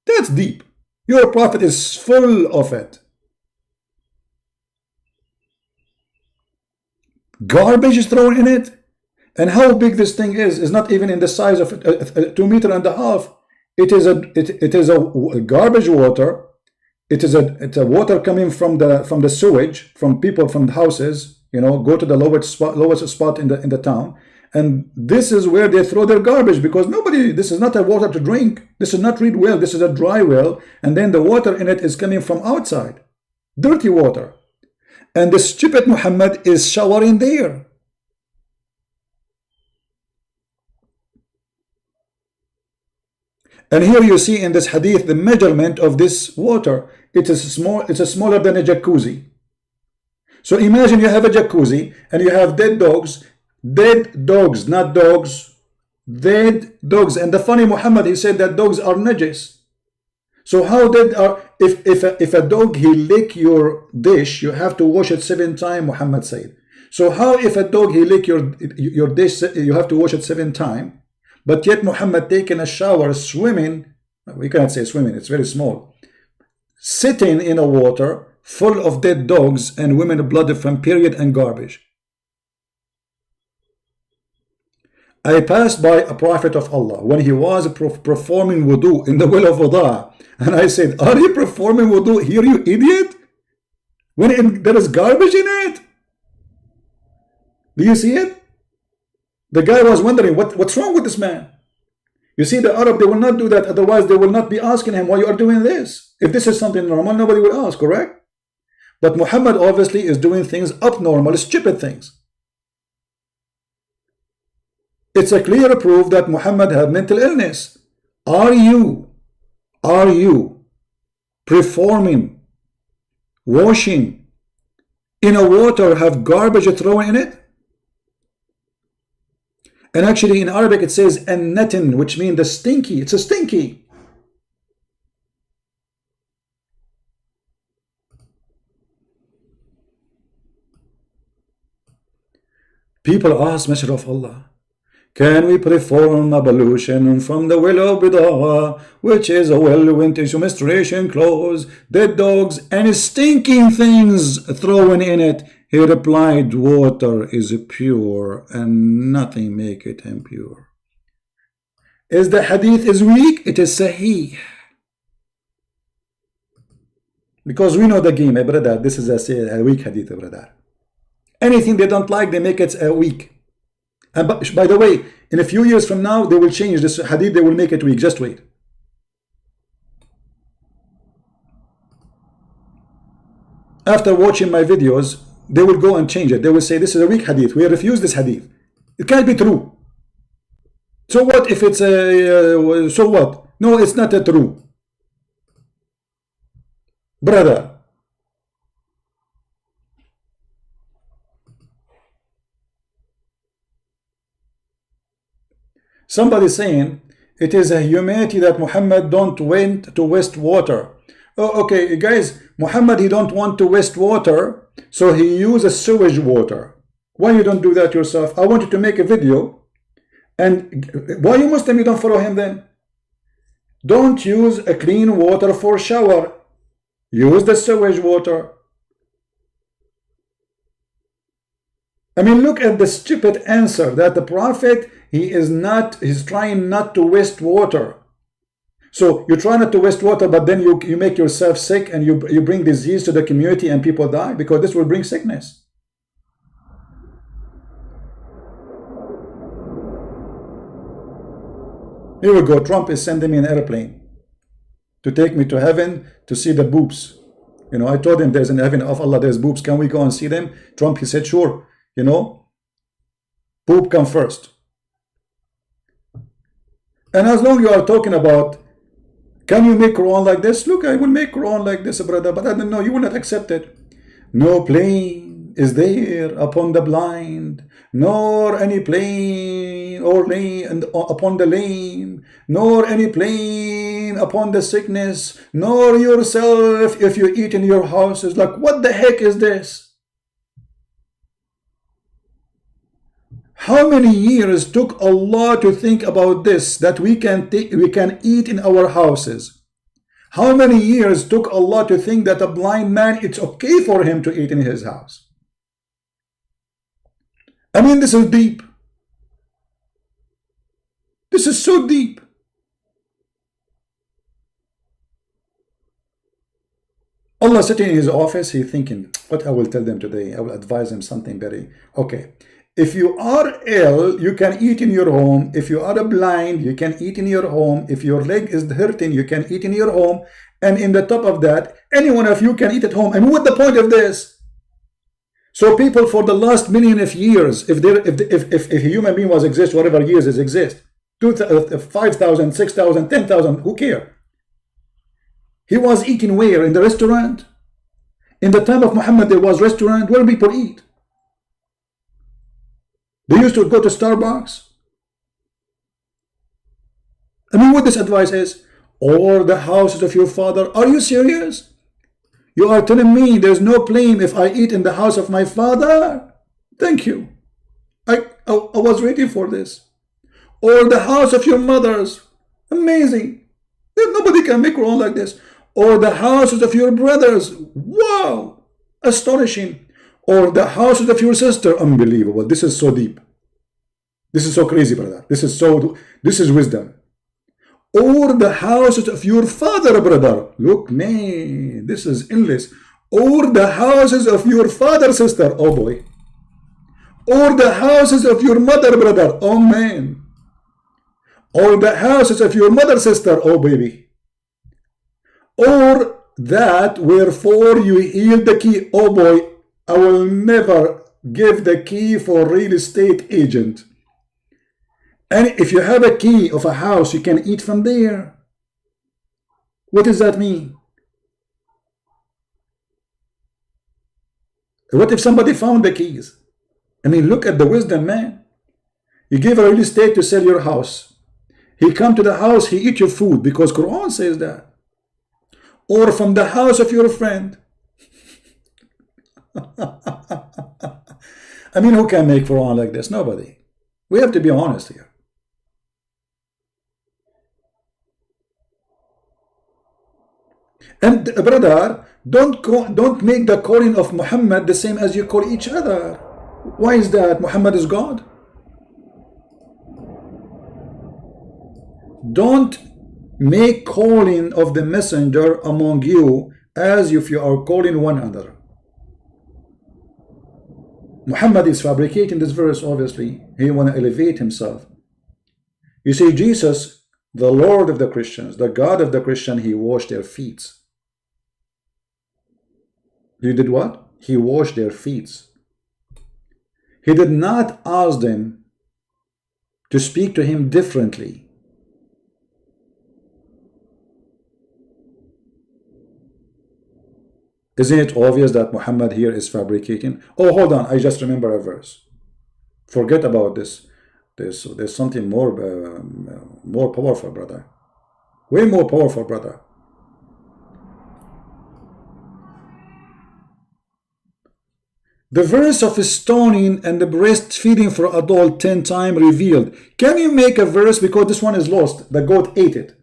That's deep. Your Prophet is full of it. Garbage is thrown in it. And how big this thing is not even in the size of 2.5 meters. It is a garbage water. It's a water coming from the sewage, from people, from the houses. You know, go to the lowest spot in the town, and this is where they throw their garbage, because this is not a water to drink. This is not real well. This is a dry well, and then the water in it is coming from outside, dirty water, and the stupid Muhammad is showering there. And here you see in this hadith the measurement of this water. It is small. It's smaller than a jacuzzi. So imagine you have a jacuzzi and you have dead dogs, not dogs, dead dogs. And the funny Muhammad, he said that dogs are najis. So how dead are, if a dog, he lick your dish, you have to wash it 7 times, Muhammad said. So how if a dog, he lick your dish, you have to wash it 7 times, but yet Muhammad taking a shower, swimming, we cannot say swimming, it's very small, sitting in a water, full of dead dogs and women blood from period and garbage. I passed by a prophet of Allah when he was performing wudu in the well of Wada, and I said, are you performing wudu here, you idiot? When there is garbage in it? Do you see it? The guy was wondering, what's wrong with this man? You see, the Arab, they will not do that, otherwise they will not be asking him why you are doing this. If this is something normal, nobody will ask, correct? But Muhammad obviously is doing things abnormal, stupid things. It's a clear proof that Muhammad had mental illness. Are you performing washing in a water have garbage thrown in it? And actually in Arabic it says an-natin, which means the stinky. It's a stinky. People ask Messenger of Allah, can we perform ablution from the well of Bida'a, which is a well went into menstruation clothes, dead dogs, and stinking things thrown in it? He replied, water is pure and nothing make it impure. Is the hadith is weak? It is sahih. Because we know the game, brother. This is a weak hadith, brother. Anything they don't like, they make it weak. And by the way, in a few years from now, they will change this hadith, they will make it weak. Just wait. After watching my videos, they will go and change it. They will say, this is a weak hadith. We refuse this hadith. It can't be true. So what if it's a... so what? No, it's not a true. Brother. Somebody saying it is a humanity that Muhammad don't want to waste water. Oh, okay, guys, Muhammad, he don't want to waste water, so he uses sewage water. Why you don't do that yourself? I want you to make a video. And why you Muslim, you don't follow him then? Don't use a clean water for shower. Use the sewage water. I mean, look at the stupid answer that the Prophet, he's trying not to waste water. So you try not to waste water, but then you make yourself sick and you bring disease to the community and people die, because this will bring sickness. Here we go. Trump is sending me an airplane to take me to heaven to see the boobs. You know, I told him there's an heaven of Allah, there's boobs. Can we go and see them? Trump, he said, sure. You know, boob come first. And as long as you are talking about, can you make Quran like this? Look, I will make Quran like this, brother, but I don't know, you will not accept it. No plane is there upon the blind, nor any plane or lane upon the lame, nor any plane upon the sickness, nor yourself if you eat in your houses. Like, what the heck is this? How many years took Allah to think about this, that we can eat in our houses? How many years took Allah to think that a blind man, it's okay for him to eat in his house? I mean, this is deep. This is so deep. Allah sitting in his office, he's thinking, what I will tell them today? I will advise them something very, okay. If you are ill, you can eat in your home. If you are blind, you can eat in your home. If your leg is hurting, you can eat in your home. And in the top of that, any one of you can eat at home. And what's the point of this? So people for the last million of years, if a human being was exist, whatever years it exists, 5,000, 6,000, 10,000, who care? He was eating where? In the restaurant? In the time of Muhammad, there was restaurant where people eat. They used to go to Starbucks. I mean, what this advice is, or the houses of your father. Are you serious? You are telling me there's no blame if I eat in the house of my father? Thank you. I was waiting for this. Or the house of your mothers. Amazing. Nobody can make wrong like this. Or the houses of your brothers. Wow. Astonishing. Or the houses of your sister. Unbelievable. This is so deep. This is so crazy, brother. This is wisdom. Or the houses of your father, brother. Look, man, this is endless. Or the houses of your father, sister. Oh boy. Or the houses of your mother, brother. Oh man. Or the houses of your mother, sister. Oh baby. Or that wherefore you yield the key. Oh boy. I will never give the key for real estate agent. And if you have a key of a house, you can eat from there. What does that mean? What if somebody found the keys? I mean, look at the wisdom, man. You give a real estate to sell your house. He come to the house, he eat your food because Quran says that. Or from the house of your friend. I mean, who can make Quran like this? Nobody. We have to be honest here. And brother, don't make the calling of Muhammad the same as you call each other. Why is that? Muhammad is God. Don't make calling of the messenger among you as if you are calling one another. Muhammad is fabricating this verse, obviously. He want to elevate himself. You see, Jesus, the Lord of the Christians, the God of the Christian, he washed their feet. He did what? He washed their feet. He did not ask them to speak to him differently. Isn't it obvious that Muhammad here is fabricating? Oh, hold on. I just remember a verse. Forget about this. There's something more powerful, brother. Way more powerful, brother. The verse of stoning and the breastfeeding for adult 10 times revealed. Can you make a verse? Because this one is lost. The goat ate it.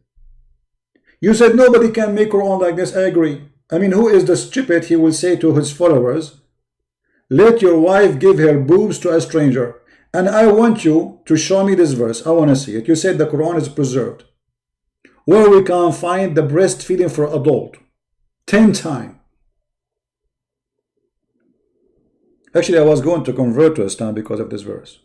You said nobody can make Quran like this. I agree. I mean, who is the stupid? He will say to his followers, let your wife give her boobs to a stranger. And I want you to show me this verse. I want to see it. You said the Quran is preserved. Where we can find the breastfeeding for adult 10 times. Actually, I was going to convert to Islam because of this verse.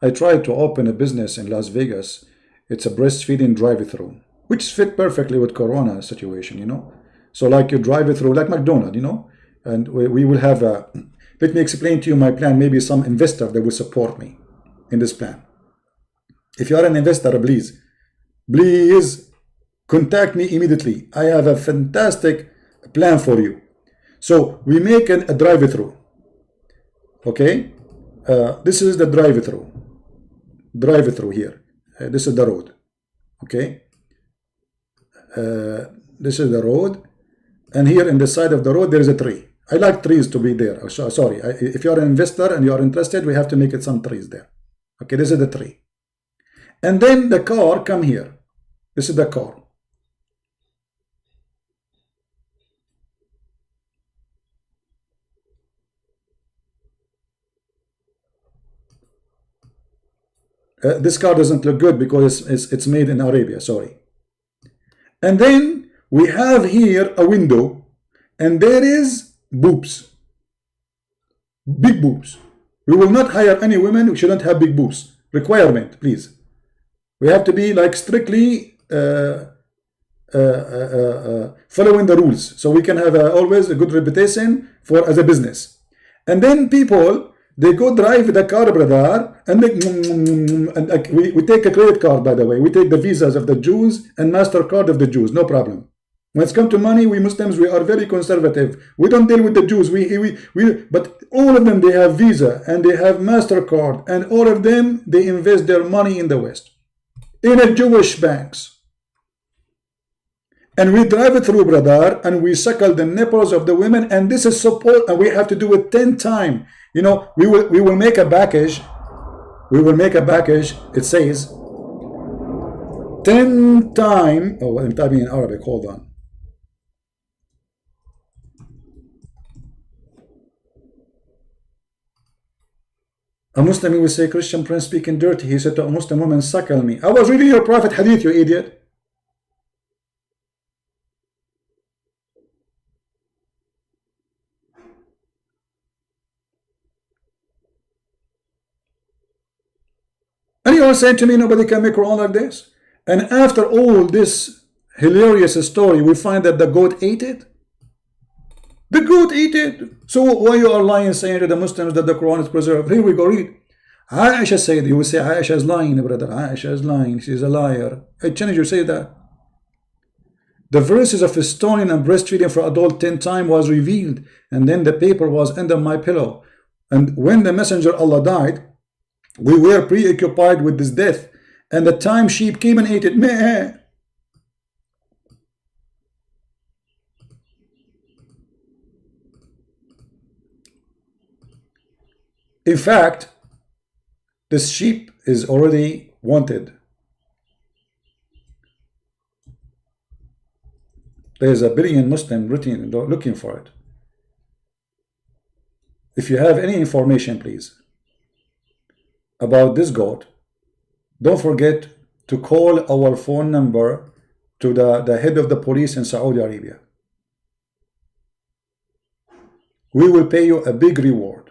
I tried to open a business in Las Vegas. It's a breastfeeding drive-through, which fit perfectly with Corona situation, you know. So like you drive it through, like McDonald's, you know, and we will have a, let me explain to you my plan. Maybe some investor that will support me in this plan. If you are an investor, please contact me immediately. I have a fantastic plan for you. So we make a drive-through. Okay, this is the drive-through. Drive-through here. This is the road. Okay, this is the road, and here in the side of the road there is a tree. I like trees to be there. So, sorry, if you are an investor and you are interested, we have to make it some trees there. Okay, this is the tree, and then the car come here. This is the car. This car doesn't look good because it's made in Arabia, sorry. And then we have here a window, and there is boobs. Big boobs. We will not hire any women who shouldn't have big boobs. Requirement, please. We have to be like strictly following the rules, so we can have always a good reputation for as a business. And then people, they go drive the car, brother, and we take a credit card, by the way. We take the visas of the Jews and MasterCard of the Jews, no problem. When it's come to money, we Muslims, we are very conservative. We don't deal with the Jews. But all of them, they have Visa and they have MasterCard, and all of them, they invest their money in the West, in a Jewish banks. And we drive it through, brother, and we suckle the nipples of the women, and this is support, and we have to do it 10 times. You know, we will make a package. We will make a package. It says 10 times. Oh, I'm typing in Arabic. Hold on. A Muslim will say, Christian Prince speaking dirty. He said to a Muslim woman, suckle me. I was reading your Prophet hadith, you idiot. And you are saying to me nobody can make Quran like this? And after all this hilarious story, we find that the goat ate it? The goat ate it. So why you are lying saying to the Muslims that the Quran is preserved? Here we go, read. Aisha said, you will say Aisha is lying, brother. Aisha is lying. She's a liar. Hey, change, you say that. The verses of stoning and breastfeeding for adult 10 times was revealed, and then the paper was under my pillow. And when the messenger Allah died, we were preoccupied with this death, and the time sheep came and ate it. Meh. In fact, this sheep is already wanted. There is a billion Muslim looking for it. If you have any information, please, about this goat, don't forget to call our phone number to the head of the police in Saudi Arabia. We will pay you a big reward.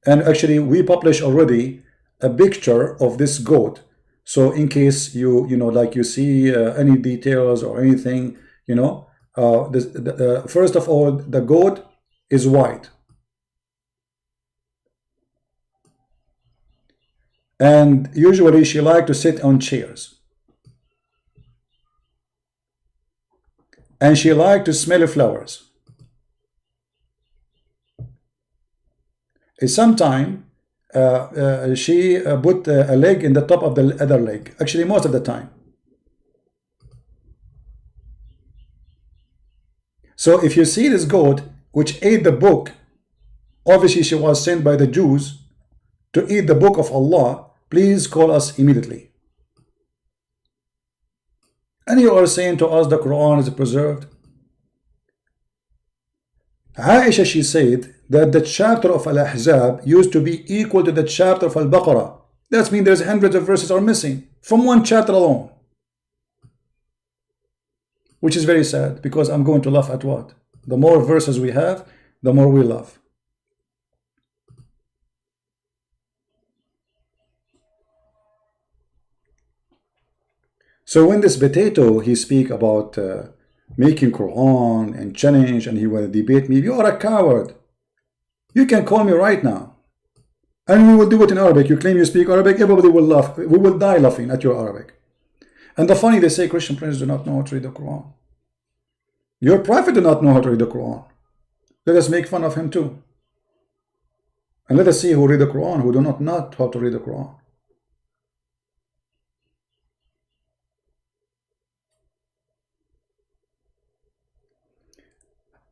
And actually, we publish already a picture of this goat. So in case you like you see any details or anything, first of all, the goat is white. And usually she likes to sit on chairs. And she likes to smell flowers. sometime she put a leg in the top of the other leg. Actually, most of the time. So if you see this goat which ate the book, obviously she was sent by the Jews to eat the book of Allah. Please call us immediately. And you are saying to us the Quran is preserved. Aisha, she said that the chapter of Al-Ahzab used to be equal to the chapter of Al-Baqarah. That means there's hundreds of verses are missing from one chapter alone. Which is very sad, because I'm going to laugh at what? The more verses we have, the more we love. So when this potato, he speak about making Quran and challenge, and he will debate me, you are a coward. You can call me right now, and we will do it in Arabic. You claim you speak Arabic, everybody will laugh. We will die laughing at your Arabic. And the funny, they say Christian princes do not know how to read the Quran. Your prophet do not know how to read the Quran. Let us make fun of him too. And let us see who read the Quran, who do not know how to read the Quran.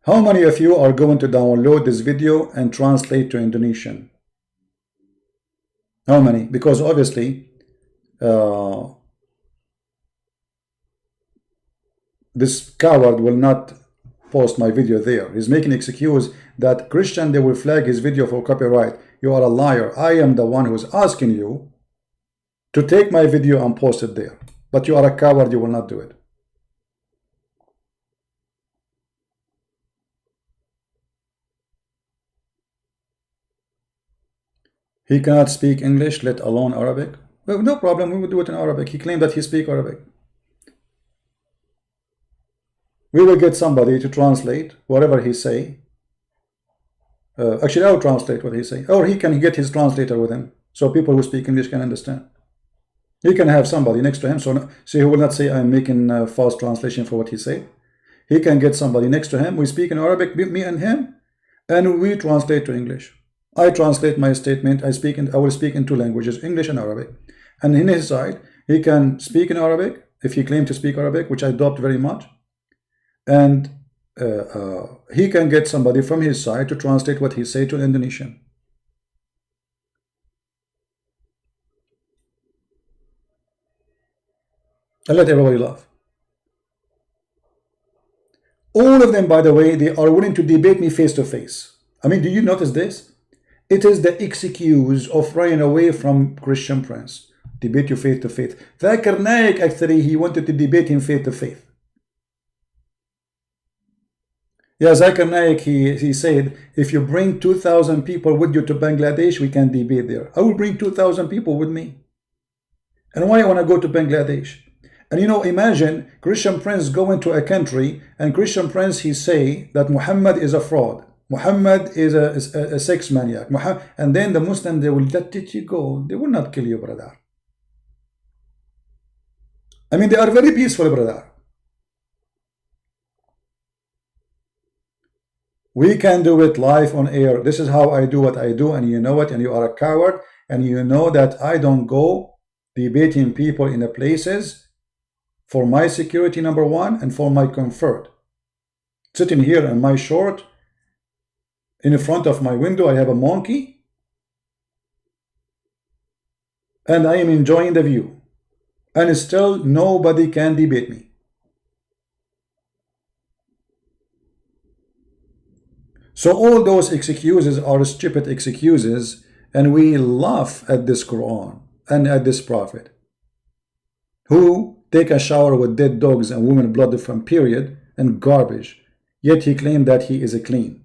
How many of you are going to download this video and translate to Indonesian? How many? Because obviously this coward will not post my video there. He's making excuse that Christian, they will flag his video for copyright. You are a liar. I am the one who is asking you to take my video and post it there. But you are a coward, you will not do it. He cannot speak English, let alone Arabic. Well, no problem, we will do it in Arabic. He claimed that he speaks Arabic. We will get somebody to translate whatever he say. Actually, I will translate what he say. Or he can get his translator with him, so people who speak English can understand. He can have somebody next to him, so he will not say I'm making a false translation for what he say. He can get somebody next to him. We speak in Arabic, me and him, and we translate to English. I translate my statement. I will speak in two languages, English and Arabic. And in his side, he can speak in Arabic if he claims to speak Arabic, which I doubt very much. And he can get somebody from his side to translate what he say to Indonesian. And let everybody laugh. All of them, by the way, they are willing to debate me face to face. I mean, do you notice this? It is the excuse of running away from Christian Prince. Debate you face to face. Zakir Naik, actually, he wanted to debate him face to face. Yeah, Zakir Naik, he said, if you bring 2,000 people with you to Bangladesh, we can debate there. I will bring 2,000 people with me. And why I want to go to Bangladesh? And you know, imagine Christian Prince going to a country, and Christian Prince, he say that Muhammad is a fraud. Muhammad is a sex maniac. And then the Muslims, they will let you go. They will not kill you, brother. I mean, they are very peaceful, brother. We can do it live on air. This is how I do what I do, and you know it, and you are a coward, and you know that I don't go debating people in the places for my security, number one, and for my comfort. Sitting here in my short, in front of my window, I have a monkey, and I am enjoying the view, and still nobody can debate me. So all those excuses are stupid excuses, and we laugh at this Quran and at this prophet who take a shower with dead dogs and women blood from period and garbage, yet he claimed that he is a clean.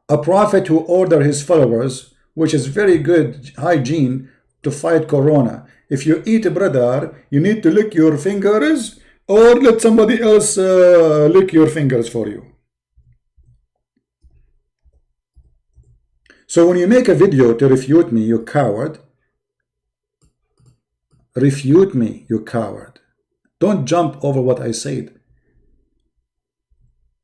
A prophet who ordered his followers, which is very good hygiene, to fight corona. If you eat, brother, you need to lick your fingers or let somebody else lick your fingers for you. So when you make a video to refute me, you coward, refute me, you coward. Don't jump over what I said.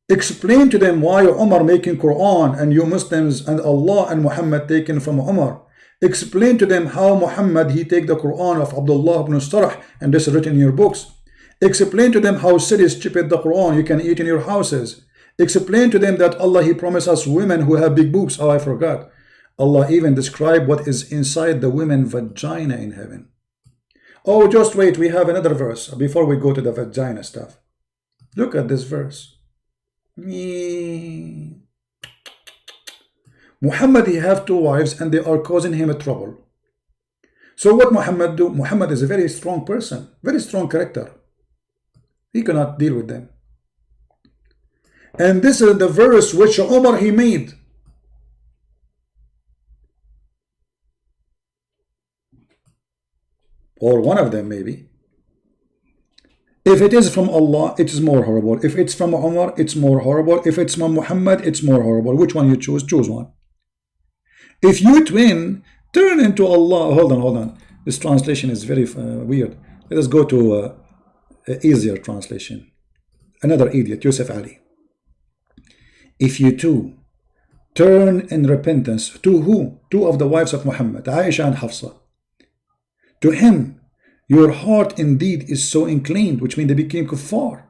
Explain to them why Umar making Quran and you Muslims and Allah and Muhammad taken from Umar. Explain to them how Muhammad he take the Quran of Abdullah ibn Starh and this is written in your books. Explain to them how silly stupid the Quran you can eat in your houses. Explain to them that Allah he promised us women who have big boobs. Oh, I forgot. Allah even described what is inside the women vagina in heaven. Oh, just wait, we have another verse before we go to the vagina stuff. Look at this verse. Muhammad he have 2 wives and they are causing him a trouble. So what Muhammad do? Muhammad is a very strong person, very strong character. He cannot deal with them. And this is the verse which Umar he made. Or one of them maybe. If it is from Allah, it is more horrible. If it's from Umar, it's more horrible. If it's from Muhammad, it's more horrible. Which one you choose? Choose one. If you twin, turn into Allah. Hold on. This translation is very weird. Let us go to easier translation. Another idiot, Yusuf Ali. If you two turn in repentance to who? 2 of the wives of Muhammad, Aisha and Hafsa. To him, your heart indeed is so inclined, which means they became kuffar.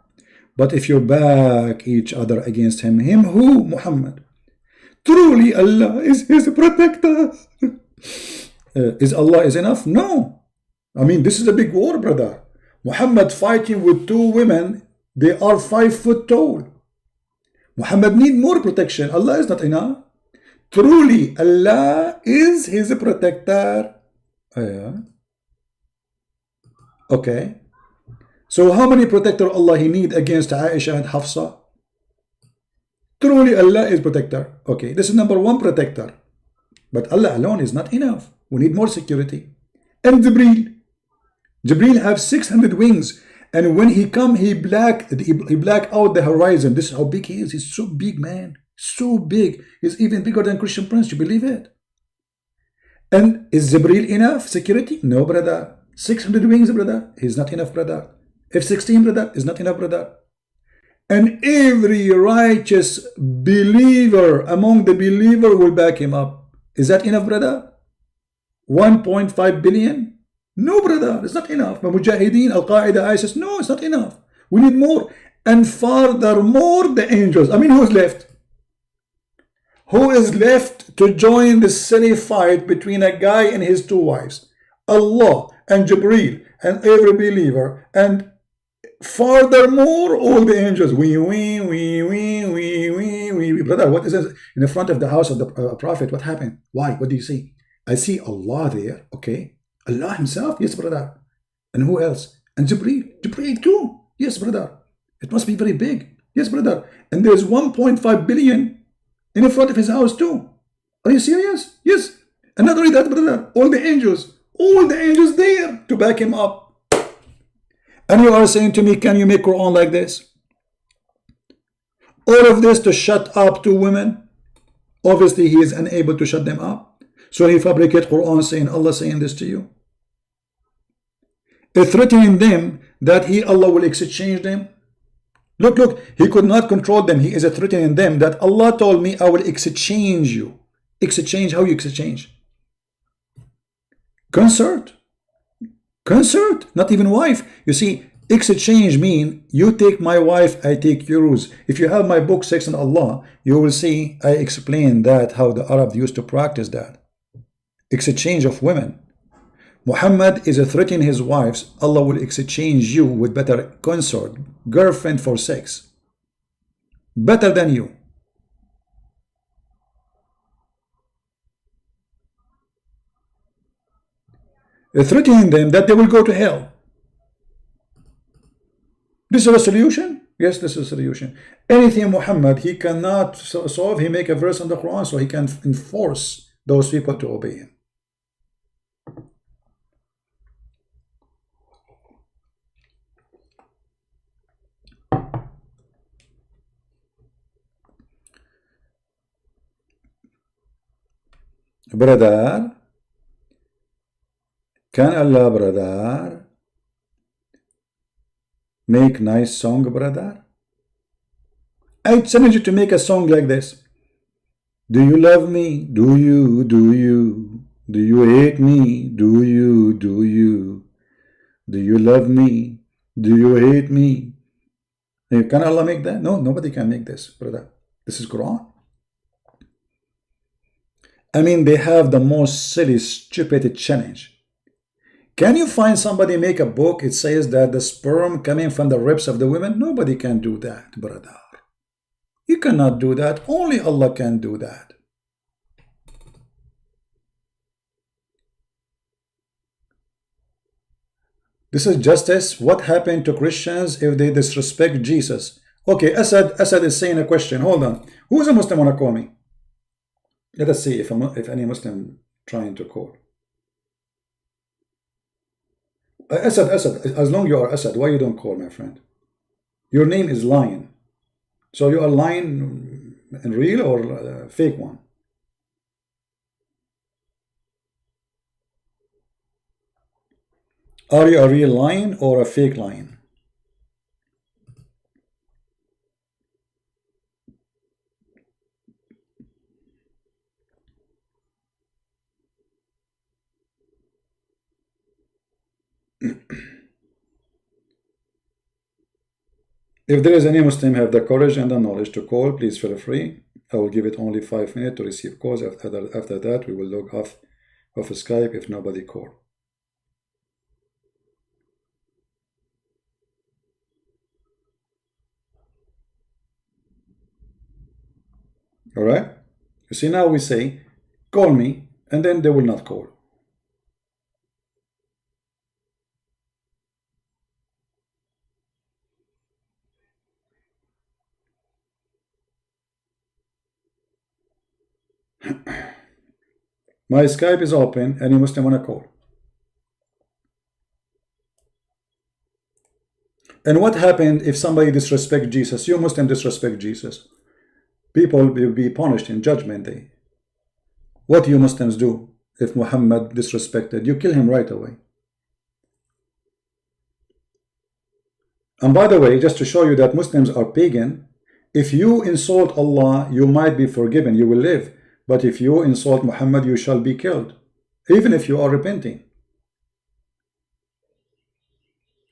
But if you back each other against him who? Muhammad. Truly Allah is his protector. Is Allah is enough? No. I mean, this is a big war, brother. Muhammad fighting with 2 women, they are 5 foot tall. Muhammad need more protection. Allah is not enough. Truly Allah is his protector. Okay. So how many protector Allah he need against Aisha and Hafsa? Truly Allah is protector. Okay, this is number 1 protector. But Allah alone is not enough. We need more security. And Jibreel have 600 wings. And when he come, he black out the horizon. This is how big he is. He's so big, man. So big. He's even bigger than Christian Prince. You believe it? And is Jibreel enough security? No, brother. 600 wings, brother. He's not enough, brother. F-16, brother, is not enough, brother. And every righteous believer among the believer will back him up. Is that enough, brother? 1.5 billion? No, brother, it's not enough. The Mujahideen, Al-Qaeda, ISIS, no, it's not enough. We need more. And furthermore, the angels. I mean, who's left? Who is left to join the silly fight between a guy and his 2 wives? Allah and Jibreel and every believer. And furthermore, all the angels. Brother, what is this? In the front of the house of the Prophet, what happened? Why? What do you see? I see Allah there, okay? Allah himself, yes, brother. And who else? And Jibreel too, yes, brother. It must be very big, yes, brother. And there's 1.5 billion in the front of his house too. Are you serious? Yes. And not only that, brother, all the angels there to back him up. And you are saying to me, can you make Quran like this? All of this to shut up 2 women? Obviously, he is unable to shut them up. So he fabricated Quran saying, Allah saying this to you. Threatening them that Allah will exchange them. Look, he could not control them. He is threatening them that Allah told me I will exchange you. Exchange, how you exchange? Consort, not even wife. You see, exchange mean you take my wife, I take yours. If you have my book, Sex and Allah, you will see I explain that how the Arab used to practice that. Exchange of women. Muhammad is threatening his wives. Allah will exchange you with better consort, girlfriend for sex. Better than you. Threatening them that they will go to hell. This is a solution? Yes, this is a solution. Anything Muhammad he cannot solve, he make a verse in the Quran so he can enforce those people to obey him. Brother, can Allah, brother, make nice song, brother? I challenge you to make a song like this. Do you love me? Do you? Do you? Do you hate me? Do you? Do you? Do you love me? Do you hate me? Can Allah make that? No, nobody can make this, brother. This is Quran. I mean, they have the most silly, stupid challenge. Can you find somebody make a book? It says that the sperm coming from the ribs of the women. Nobody can do that, brother. You cannot do that. Only Allah can do that. This is justice. What happened to Christians if they disrespect Jesus? Okay, Asad is saying a question. Hold on. Who is a Muslim want to call me? Let us see if any Muslim trying to call. Asad, as long you are Asad, why you don't call, my friend? Your name is Lion. So you are lying in real or fake one? Are you a real lion or a fake lion? If there is any Muslim have the courage and the knowledge to call, please feel free. I will give it only 5 minutes to receive calls. After that, we will log off of Skype if nobody call. All right. You see, now we say, call me, and then they will not call. My Skype is open. Any Muslim want to call? And what happened if somebody disrespect Jesus? You Muslim disrespect Jesus. People will be punished in judgment day. What you Muslims do if Muhammad disrespected? You kill him right away. And by the way, just to show you that Muslims are pagan, if you insult Allah, you might be forgiven, you will live. But if you insult Muhammad, you shall be killed, even if you are repenting.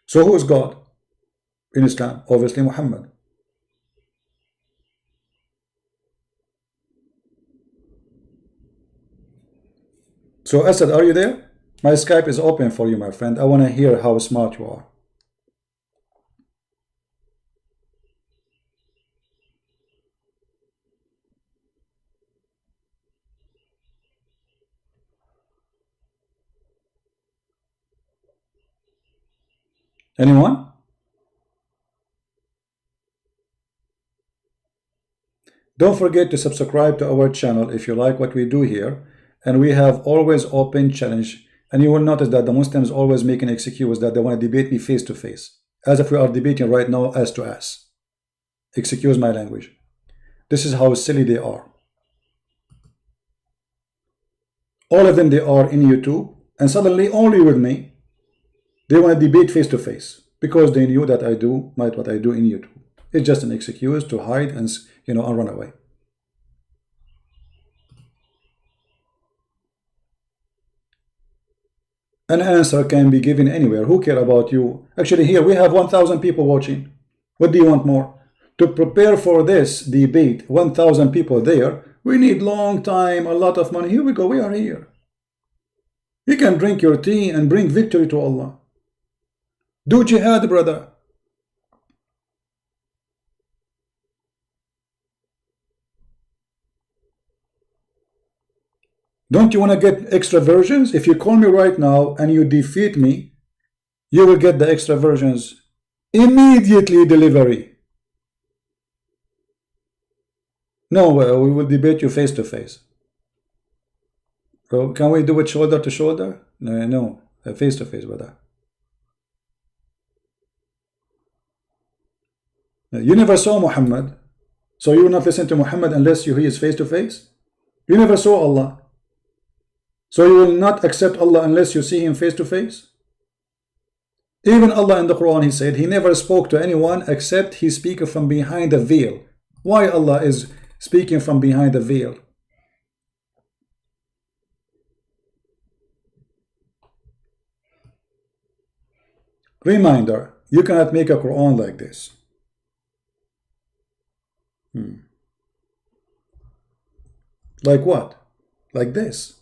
So who is God in Islam? Obviously Muhammad. So Asad, are you there? My Skype is open for you, my friend. I want to hear how smart you are. Anyone? Don't forget to subscribe to our channel if you like what we do here. And we have always open challenge. And you will notice that the Muslims always make an excuse that they want to debate me face to face. As if we are debating right now ass to ass. Excuse my language. This is how silly they are. All of them, they are in YouTube. And suddenly only with me, they want to debate face to face. Because they knew that I do what I do in YouTube. It's just an excuse to hide and, and run away. An answer can be given anywhere. Who care about you? Actually, here we have 1,000 people watching. What do you want more? To prepare for this debate, 1,000 people there, we need long time, a lot of money. Here we go, we are here. You can drink your tea and bring victory to Allah. Do jihad, brother. Don't you want to get extra versions? If you call me right now and you defeat me, you will get the extra versions immediately delivery. No, we will debate you face to face. So can we do it shoulder to shoulder? No, face to face, brother. You never saw Muhammad, so you will not listen to Muhammad unless he is face to face. You never saw Allah, so you will not accept Allah unless you see him face to face. Even Allah in the Quran, he said he never spoke to anyone except he speaks from behind a veil. Why Allah is speaking from behind the veil? Reminder, you cannot make a Quran like this. Like what? Like this.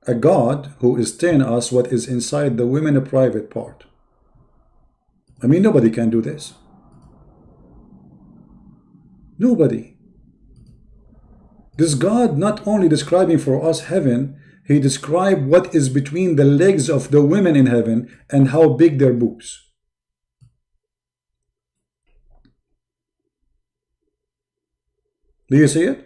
A God who is telling us what is inside the women private part. I mean, nobody can do this. Nobody. This God not only describing for us heaven, he described what is between the legs of the women in heaven and how big their boobs. Do you see it?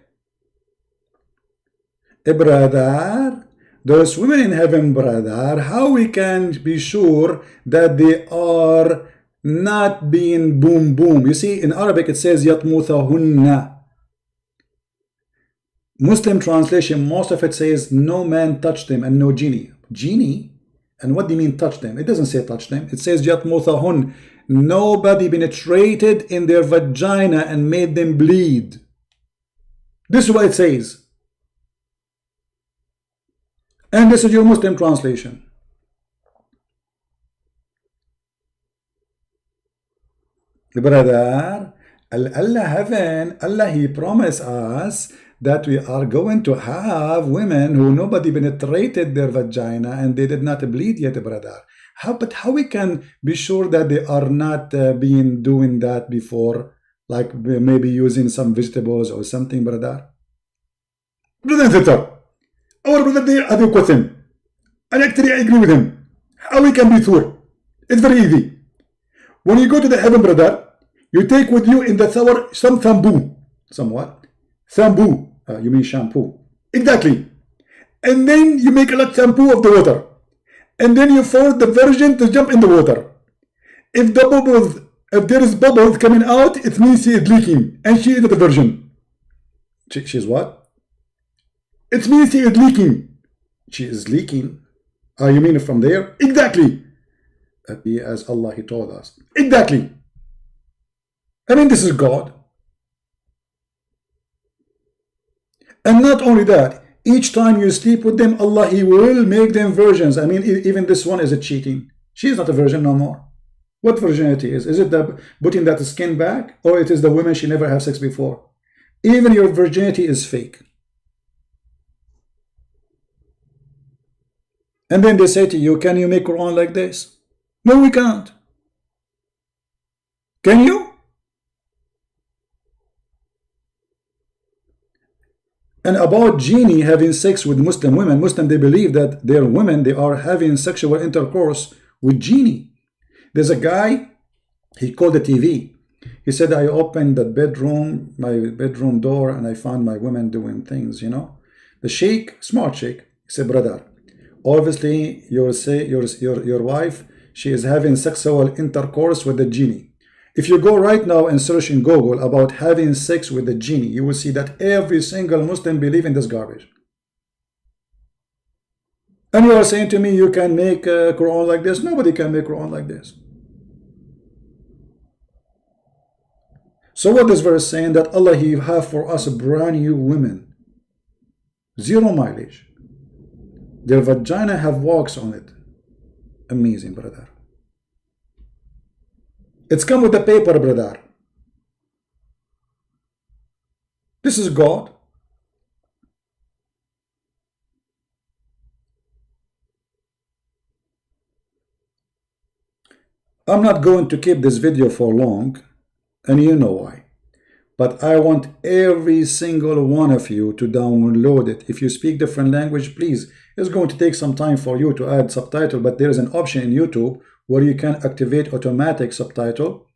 Brother, those women in heaven, brother, how we can be sure that they are not being boom boom? You see, in Arabic it says yatmuthahunna. Muslim translation, most of it says no man touched them and no genie. Genie? And what do you mean touch them? It doesn't say touch them. It says yatmuthahun. Nobody penetrated in their vagina and made them bleed. This is what it says. And this is your Muslim translation. Brother, Allah heaven, Allah he promised us that we are going to have women who nobody penetrated their vagina and they did not bleed yet, brother. But how we can be sure that they are not doing that before, like maybe using some vegetables or something, brother? Brother and sister, our brother there has a question. And actually I agree with him. How we can be sure? It's very easy. When you go to the heaven, brother, you take with you in the shower some shampoo. Some what? Shampoo. You mean shampoo. Exactly. And then you make a lot of shampoo of the water. And then you force the virgin to jump in the water. If there is bubbles coming out, it means she is leaking. And she is not a virgin. She's what? It means she is leaking. She is leaking. You mean from there? Exactly. As Allah he told us. Exactly. I mean, this is God. And not only that, each time you sleep with them, Allah he will make them virgins. I mean, even this one is a cheating. She is not a virgin no more. What virginity is? Is it the putting that skin back, or it is the women she never had sex before? Even your virginity is fake. And then they say to you, can you make Quran like this? No, we can't. Can you? And about genie having sex with Muslim women, Muslim, they believe that their women, they are having sexual intercourse with genie. There's a guy, he called the TV. He said, I opened the bedroom, my bedroom door, and I found my women doing things, you know. The sheikh, smart sheikh, he said, brother, obviously your wife, she is having sexual intercourse with the genie. If you go right now and search in Google about having sex with the genie, you will see that every single Muslim believes in this garbage. And you are saying to me, you can make a Quran like this? Nobody can make Quran like this. So what this verse saying? That Allah he have for us brand new women, 0 mileage. Their vagina have walks on it. Amazing, brother. It's come with the paper, brother. This is God. I'm not going to keep this video for long, and you know why. But I want every single one of you to download it. If you speak different language, please. It's going to take some time for you to add subtitle, but there is an option in YouTube where you can activate automatic subtitle.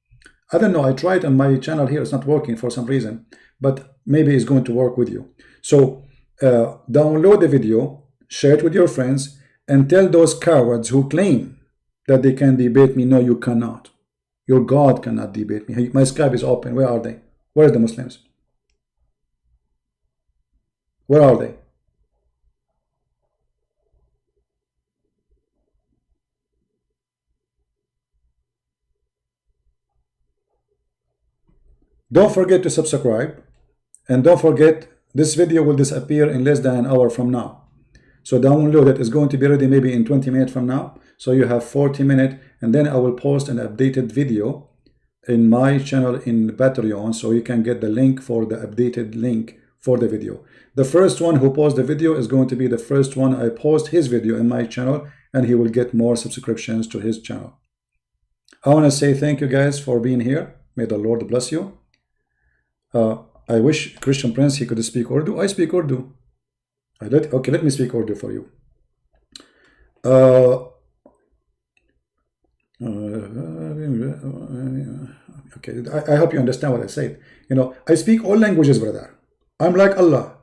I don't know, I tried on my channel here, it's not working for some reason, but maybe it's going to work with you. So download the video, share it with your friends, and tell those cowards who claim that they can debate me, no, you cannot. Your God cannot debate me. My Skype is open. Where are they? Where are the Muslims? Where are they? Don't forget to subscribe, and don't forget this video will disappear in less than an hour from now. So download it. It's going to be ready maybe in 20 minutes from now. So you have 40 minutes, and then I will post an updated video in my channel in Patreon, so you can get the link for the updated link for the video. The first one who posts the video is going to be the first one I post his video in my channel, and he will get more subscriptions to his channel. I want to say thank you guys for being here. May the Lord bless you. I wish Christian Prince he could speak Urdu. I speak Urdu. Okay, let me speak Urdu for you. Okay, I hope you understand what I said. You know, I speak all languages, brother. I'm like Allah,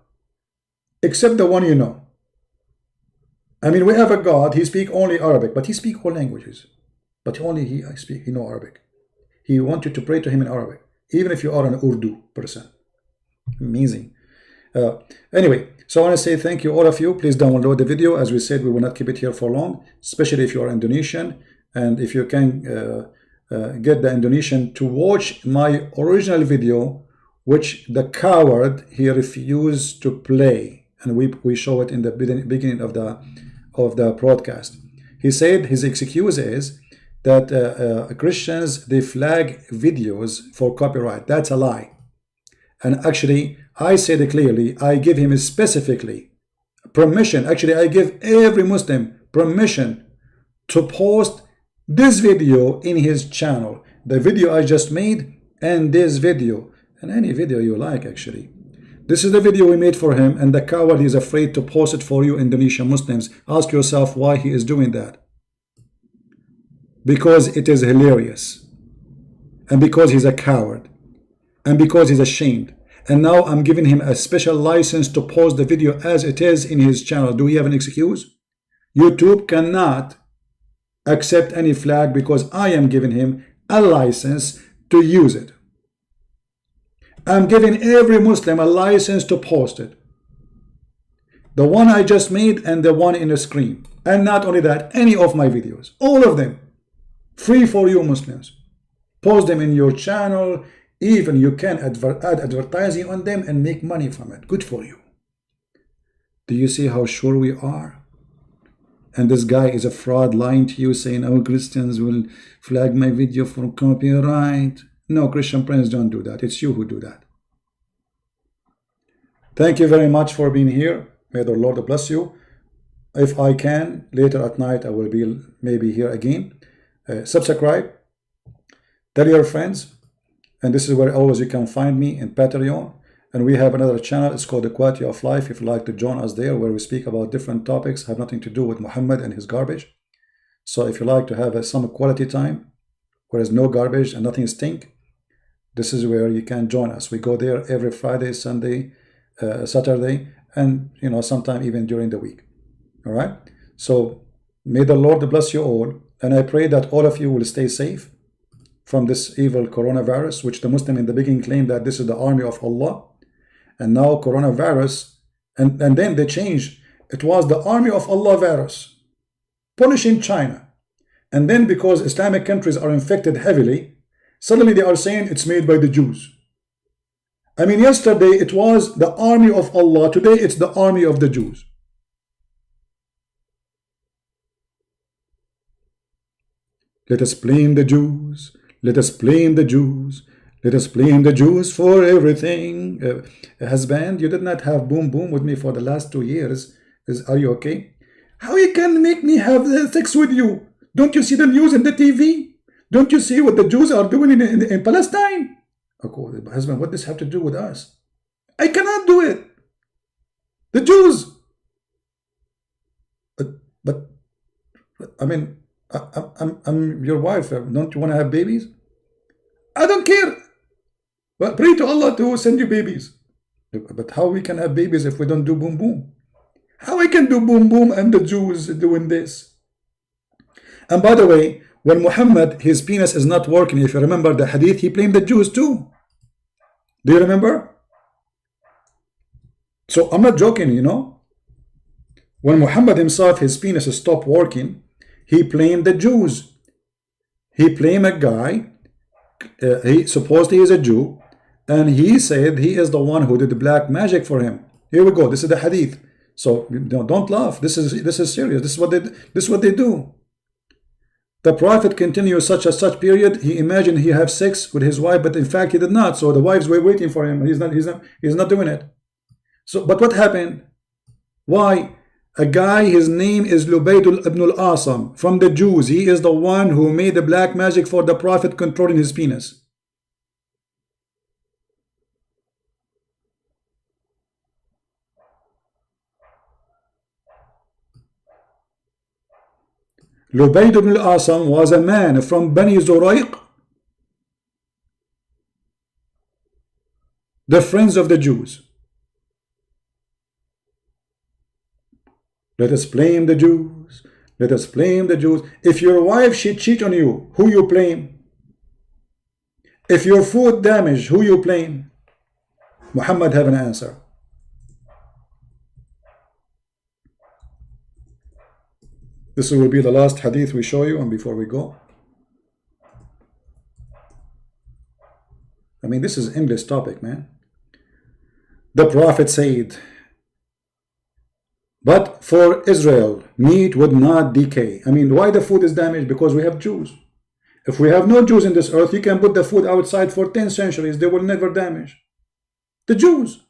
except the one you know. I mean, we have a God, he speak only Arabic, but he speak all languages. But only he know Arabic. He wants you to pray to him in Arabic, even if you are an Urdu person. Amazing. Anyway, so I want to say thank you, all of you. Please download the video. As we said, we will not keep it here for long, especially if you are Indonesian. And if you can get the Indonesian to watch my original video, which the coward, he refused to play. And we show it in the beginning of the broadcast. He said his excuse is that Christians, they flag videos for copyright. That's a lie. And actually, I said it clearly, I give him specifically permission. Actually, I give every Muslim permission to post this video in his channel. The video I just made and this video. And any video you like, actually. This is the video we made for him, and the coward is afraid to post it for you Indonesian Muslims. Ask yourself why he is doing that. Because it is hilarious. And because he's a coward. And because he's ashamed. And now I'm giving him a special license to post the video as it is in his channel. Do we have an excuse? YouTube cannot accept any flag because I am giving him a license to use it. I'm giving every Muslim a license to post it. The one I just made and the one in the screen. And not only that, any of my videos. All of them. Free for you Muslims. Post them in your channel. Even you can add advertising on them and make money from it. Good for you. Do you see how sure we are? And this guy is a fraud, lying to you, saying, oh, Christians will flag my video for copyright. No, Christian Prince, don't do that. It's you who do that. Thank you very much for being here. May the Lord bless you. If I can, later at night, I will be maybe here again. Subscribe. Tell your friends. And this is where always you can find me in Patreon. And we have another channel. It's called The Quality of Life. If you'd like to join us there, where we speak about different topics, have nothing to do with Muhammad and his garbage. So if you like to have some quality time, where there's no garbage and nothing stink, this is where you can join us. We go there every Friday, Sunday, Saturday, and sometime even during the week. All right. So may the Lord bless you all. And I pray that all of you will stay safe from this evil coronavirus, which the Muslim in the beginning claimed that this is the army of Allah. And now coronavirus, and then they changed. It was the army of Allah virus, punishing China. And then because Islamic countries are infected heavily, suddenly they are saying it's made by the Jews. I mean, yesterday it was the army of Allah. Today it's the army of the Jews. Let us blame the Jews. Let us blame the Jews. Let us blame the Jews for everything. Husband, you did not have boom boom with me for the last 2 years. Are you okay? How you can make me have sex with you? Don't you see the news in the TV? Don't you see what the Jews are doing in Palestine? Okay, husband, what does this have to do with us? I cannot do it. The Jews. But I mean, I'm your wife. Don't you want to have babies? I don't care. But pray to Allah to send you babies. But how we can have babies if we don't do boom boom? How we can do boom boom and the Jews doing this? And by the way, when Muhammad, his penis is not working, if you remember the hadith, he blamed the Jews too. Do you remember? So I'm not joking, When Muhammad himself, his penis stopped working, he blamed the Jews. He blamed a guy, he supposedly is a Jew, and he said he is the one who did the black magic for him. Here we go. This is the hadith. So don't laugh. This is serious. This is what they do. The Prophet continues such period. He imagined he have sex with his wife, but in fact he did not. So the wives were waiting for him. He's not doing it. So, but what happened? Why? A guy, his name is Lubayd ibn al-Asam from the Jews. He is the one who made the black magic for the Prophet, controlling his penis. Lubayd ibn al-Asam was a man from Bani Zurayq, the friends of the Jews. Let us blame the Jews. Let us blame the Jews. If your wife she cheat on you, who you blame? If your food damaged, who you blame? Muhammad have an answer. This will be the last hadith we show you, and before we go, I mean, this is endless topic, man. The Prophet said, but for Israel, meat would not decay. I mean, why the food is damaged? Because we have Jews. If we have no Jews in this earth, you can put the food outside for 10 centuries. They will never damage. The Jews.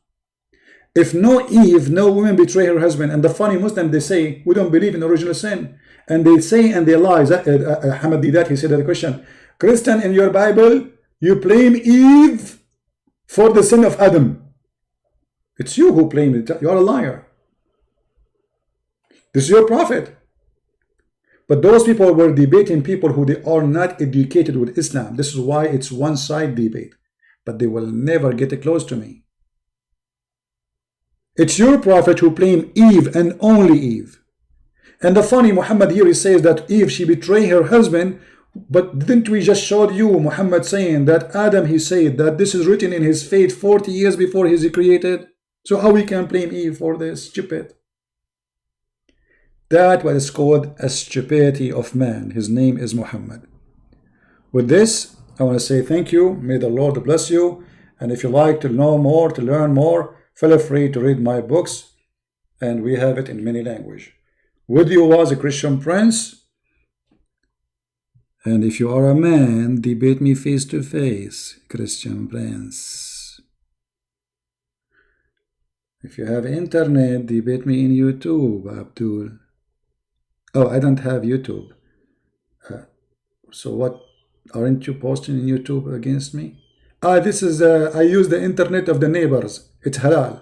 If no Eve, no woman betray her husband. And the funny Muslim, they say, we don't believe in original sin. And they say, and they lie. Ahmad did that. He said the question, Christian, in your Bible, you blame Eve for the sin of Adam. It's you who blame it. You're a liar. This is your prophet. But those people were debating people who they are not educated with Islam. This is why it's one-side debate. But they will never get close to me. It's your prophet who blamed Eve and only Eve. And the funny, Muhammad here he says that Eve, she betrayed her husband. But didn't we just show you Muhammad saying that Adam, he said that this is written in his fate 40 years before he's created? So how we can blame Eve for this? Stupid. That was called a stupidity of man. His name is Muhammad. With this, I want to say thank you. May the Lord bless you. And if you like to know more, to learn more, feel free to read my books. And we have it in many languages. With you was a Christian Prince. And if you are a man, debate me face to face, Christian Prince. If you have internet, debate me in YouTube, Abdul. Oh, I don't have YouTube. So what? Aren't you posting in YouTube against me? This is, I use the internet of the neighbors. It's halal.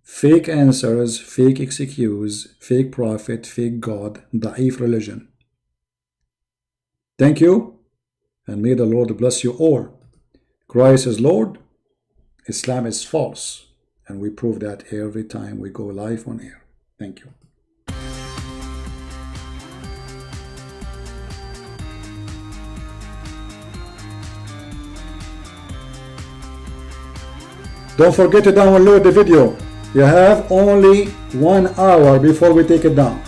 Fake answers, fake excuse, fake prophet, fake God, da'if religion. Thank you, and may the Lord bless you all. Christ is Lord, Islam is false, and we prove that every time we go live on air. Thank you. Don't forget to download the video. You have only 1 hour before we take it down.